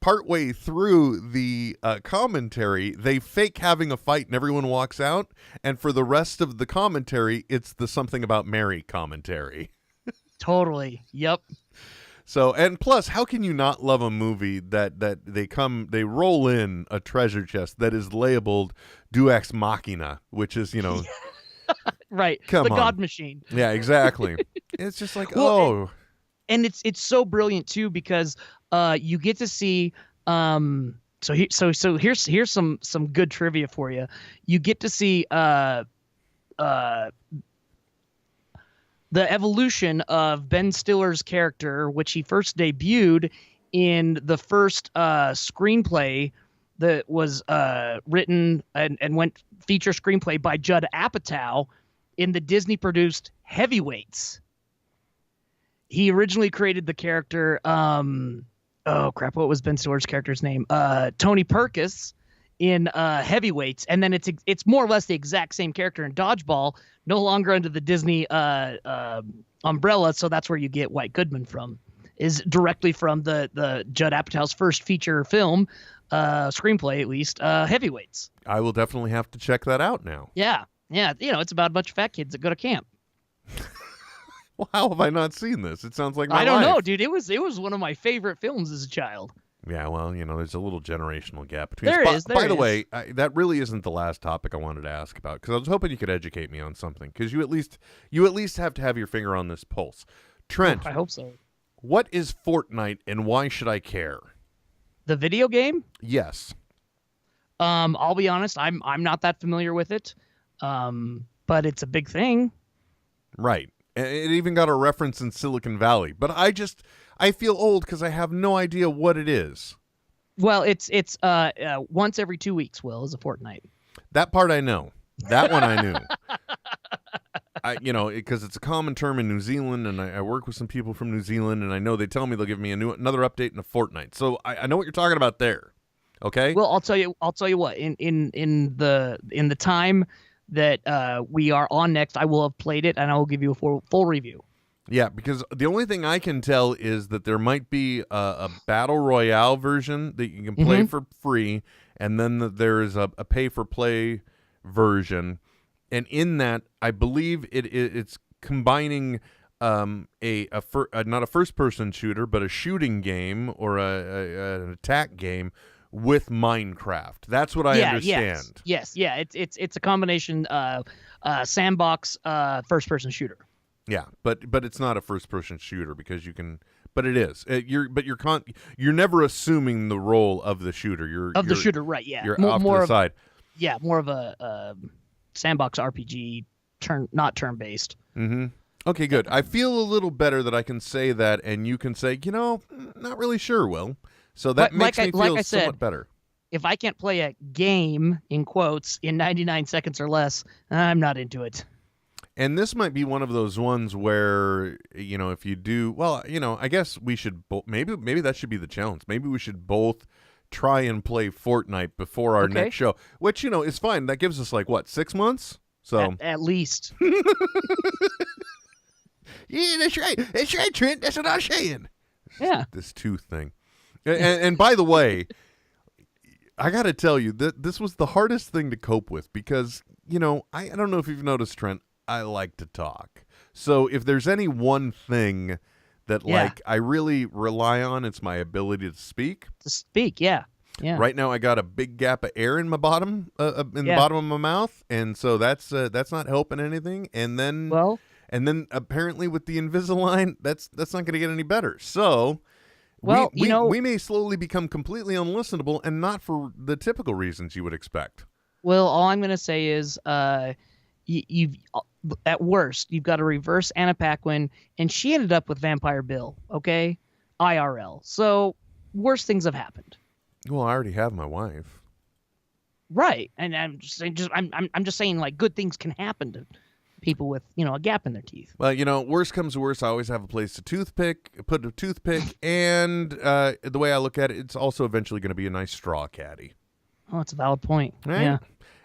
Speaker 1: partway through the commentary, they fake having a fight and everyone walks out. And for the rest of the commentary, it's the Something About Mary commentary.
Speaker 2: Totally. Yep.
Speaker 1: So, and plus, how can you not love a movie that they roll in a treasure chest that is labeled Deus Ex Machina, which is,
Speaker 2: Right.
Speaker 1: Come
Speaker 2: the
Speaker 1: on.
Speaker 2: God Machine.
Speaker 1: Yeah, exactly. It's just like,
Speaker 2: Well, and it's so brilliant too, because you get to see so here's some good trivia for you. You get to see the evolution of Ben Stiller's character, which he first debuted in the first screenplay that was written and went feature screenplay by Judd Apatow in the Disney produced Heavyweights. He originally created the character, what was Ben Stiller's character's name? Tony Perkis in Heavyweights, and then it's more or less the exact same character in Dodgeball, no longer under the Disney umbrella, so that's where you get White Goodman from, is directly from the Judd Apatow's first feature film, screenplay at least, Heavyweights.
Speaker 1: I will definitely have to check that out now.
Speaker 2: Yeah, it's about a bunch of fat kids that go to camp.
Speaker 1: Well, how have I not seen this? It sounds like my
Speaker 2: I don't
Speaker 1: life.
Speaker 2: know, dude. It was one of my favorite films as a child.
Speaker 1: Yeah, well, there's a little generational gap between
Speaker 2: There
Speaker 1: us.
Speaker 2: is.
Speaker 1: By the way, that really isn't the last topic I wanted to ask about, because I was hoping you could educate me on something, because you at least have to have your finger on this pulse. Trent,
Speaker 2: I hope so.
Speaker 1: what is Fortnite and why should I care?
Speaker 2: The video game?
Speaker 1: Yes.
Speaker 2: I'll be honest, I'm not that familiar with it. But it's a big thing. Right.
Speaker 1: It even got a reference in Silicon Valley. But I feel old because I have no idea what it is.
Speaker 2: Well, it's once every 2 weeks, Will, is a fortnight.
Speaker 1: That part I know. That one I knew. Because it's a common term in New Zealand, and I work with some people from New Zealand, and I know they tell me they'll give me another update in a fortnight. So I know what you're talking about there. Okay.
Speaker 2: Well, I'll tell you what. In the time that we are on next, I will have played it, and I will give you a full review.
Speaker 1: Yeah, because the only thing I can tell is that there might be a battle royale version that you can play for free, and then there is a pay for play version, and in that, I believe it's combining not a first-person shooter, but a shooting game or an attack game with Minecraft. That's what I understand.
Speaker 2: Yes. It's a combination sandbox first-person shooter.
Speaker 1: Yeah, but it's not a first-person shooter because you can. But it is. You're never assuming the role of the shooter. You're
Speaker 2: shooter, right? Yeah,
Speaker 1: You're off to the side.
Speaker 2: Yeah, more of a sandbox RPG, not turn-based.
Speaker 1: Mm-hmm. Okay, good. I feel a little better that I can say that, and you can say, not really sure, Will. So that makes me feel somewhat better.
Speaker 2: If I can't play a game, in quotes, in 99 seconds or less, I'm not into it.
Speaker 1: And this might be one of those ones where, if you do, well, I guess we should, maybe that should be the challenge. Maybe we should both try and play Fortnite before our next show, which, is fine. That gives us 6 months? So
Speaker 2: At least.
Speaker 1: Yeah, that's right. That's right, Trent. That's what I'm saying.
Speaker 2: Yeah.
Speaker 1: This tooth thing. And by the way, I got to tell you, this was the hardest thing to cope with because, I don't know if you've noticed, Trent, I like to talk. So if there's any one thing that I really rely on, it's my ability to speak.
Speaker 2: Yeah. Yeah.
Speaker 1: Right now I got a big gap of air in my bottom the bottom of my mouth, and so that's not helping anything. And then apparently with the Invisalign, that's not going to get any better. So we may slowly become completely unlistenable, and not for the typical reasons you would expect.
Speaker 2: Well, all I'm going to say is you've at worst, you've got a reverse Anna Paquin, and she ended up with Vampire Bill, okay? IRL. So worse things have happened.
Speaker 1: Well, I already have my wife.
Speaker 2: Right. And I'm just saying good things can happen to people with, a gap in their teeth.
Speaker 1: Well, worst comes to worst, I always have a place to put a toothpick, and the way I look at it, it's also eventually going to be a nice straw caddy.
Speaker 2: Oh, that's a valid point.
Speaker 1: Right?
Speaker 2: Yeah.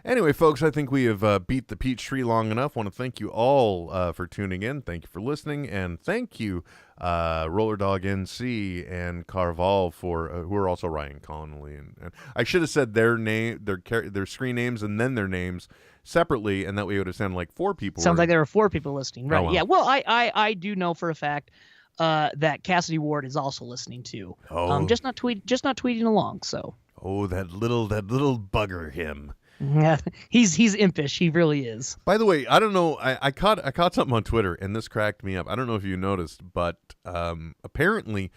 Speaker 1: Anyway, folks, I think we have beat the peach tree long enough. I want to thank you all for tuning in. Thank you for listening, and thank you, Roller Dog NC and Carval for who are also Ryan Connolly. And I should have said their name, their screen names, and then their names separately, and that way it would have sounded like 4 people.
Speaker 2: Sounds like there were 4 people listening, right?
Speaker 1: Oh, well.
Speaker 2: Yeah. Well, I do know for a fact that Cassidy Ward is also listening too.
Speaker 1: Oh.
Speaker 2: Just not tweeting along. So.
Speaker 1: Oh, that little bugger him.
Speaker 2: Yeah, he's impish. He really is.
Speaker 1: By the way, I don't know. I caught something on Twitter, and this cracked me up. I don't know if you noticed, but apparently,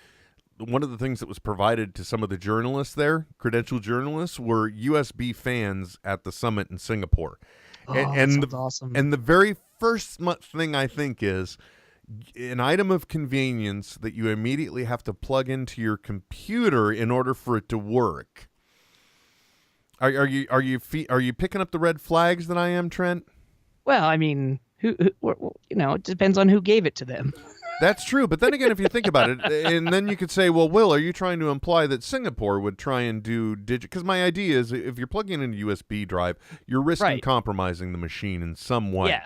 Speaker 1: one of the things that was provided to some of the journalists there, credentialed journalists, were USB fans at the summit in Singapore.
Speaker 2: That sounds awesome.
Speaker 1: And the very first thing I think is an item of convenience that you immediately have to plug into your computer in order for it to work. Are you picking up the red flags that I am, Trent?
Speaker 2: Well, I mean, who it depends on who gave it to them.
Speaker 1: That's true, but then again, if you think about it, and then you could say, well, Will, are you trying to imply that Singapore would try and do digital? Because my idea is, if you're plugging in a USB drive, you're risking compromising the machine in some way.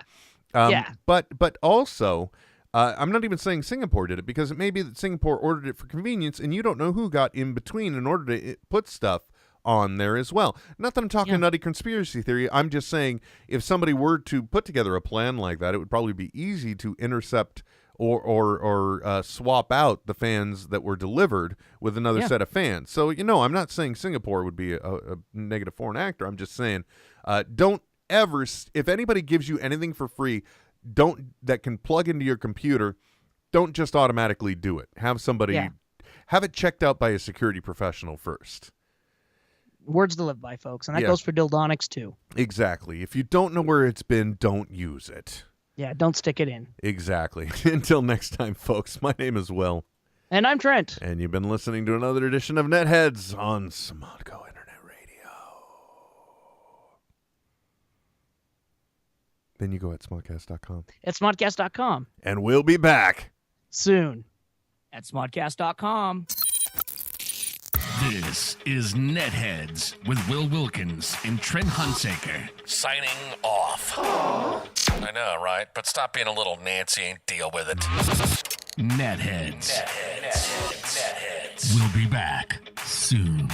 Speaker 2: Yeah.
Speaker 1: But also, I'm not even saying Singapore did it, because it may be that Singapore ordered it for convenience, and you don't know who got in between in order to put stuff on there as well. Not that I'm talking nutty conspiracy theory. I'm just saying if somebody were to put together a plan like that, it would probably be easy to intercept or swap out the fans that were delivered with another set of fans. So, I'm not saying Singapore would be a negative foreign actor. I'm just saying don't ever, if anybody gives you anything for free that can plug into your computer, don't just automatically do it. Have somebody have it checked out by a security professional first.
Speaker 2: Words to live by, folks, and that goes for Dildonics too.
Speaker 1: Exactly. If you don't know where it's been, don't use it.
Speaker 2: Yeah, don't stick it in.
Speaker 1: Exactly. Until next time, folks, my name is Will.
Speaker 2: And I'm Trent.
Speaker 1: And you've been listening to another edition of NetHeads on Smodco Internet Radio. Then you go at smodcast.com.
Speaker 2: At smodcast.com.
Speaker 1: And we'll be back
Speaker 2: soon. At smodcast.com.
Speaker 6: This is NetHeads with Will Wilkins and Trent Hunsaker. Signing off. I know, right? But stop being a little Nancy and deal with it. NetHeads. We'll be back soon.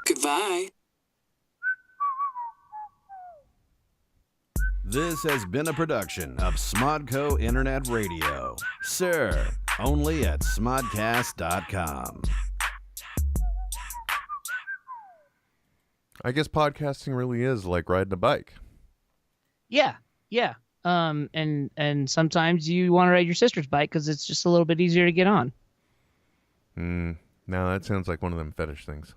Speaker 3: Goodbye.
Speaker 8: This has been a production of Smodco Internet Radio. Sir, only at smodcast.com.
Speaker 1: I guess podcasting really is like riding a bike.
Speaker 2: Yeah. And sometimes you want to ride your sister's bike because it's just a little bit easier to get on.
Speaker 1: Now that sounds like one of them fetish things.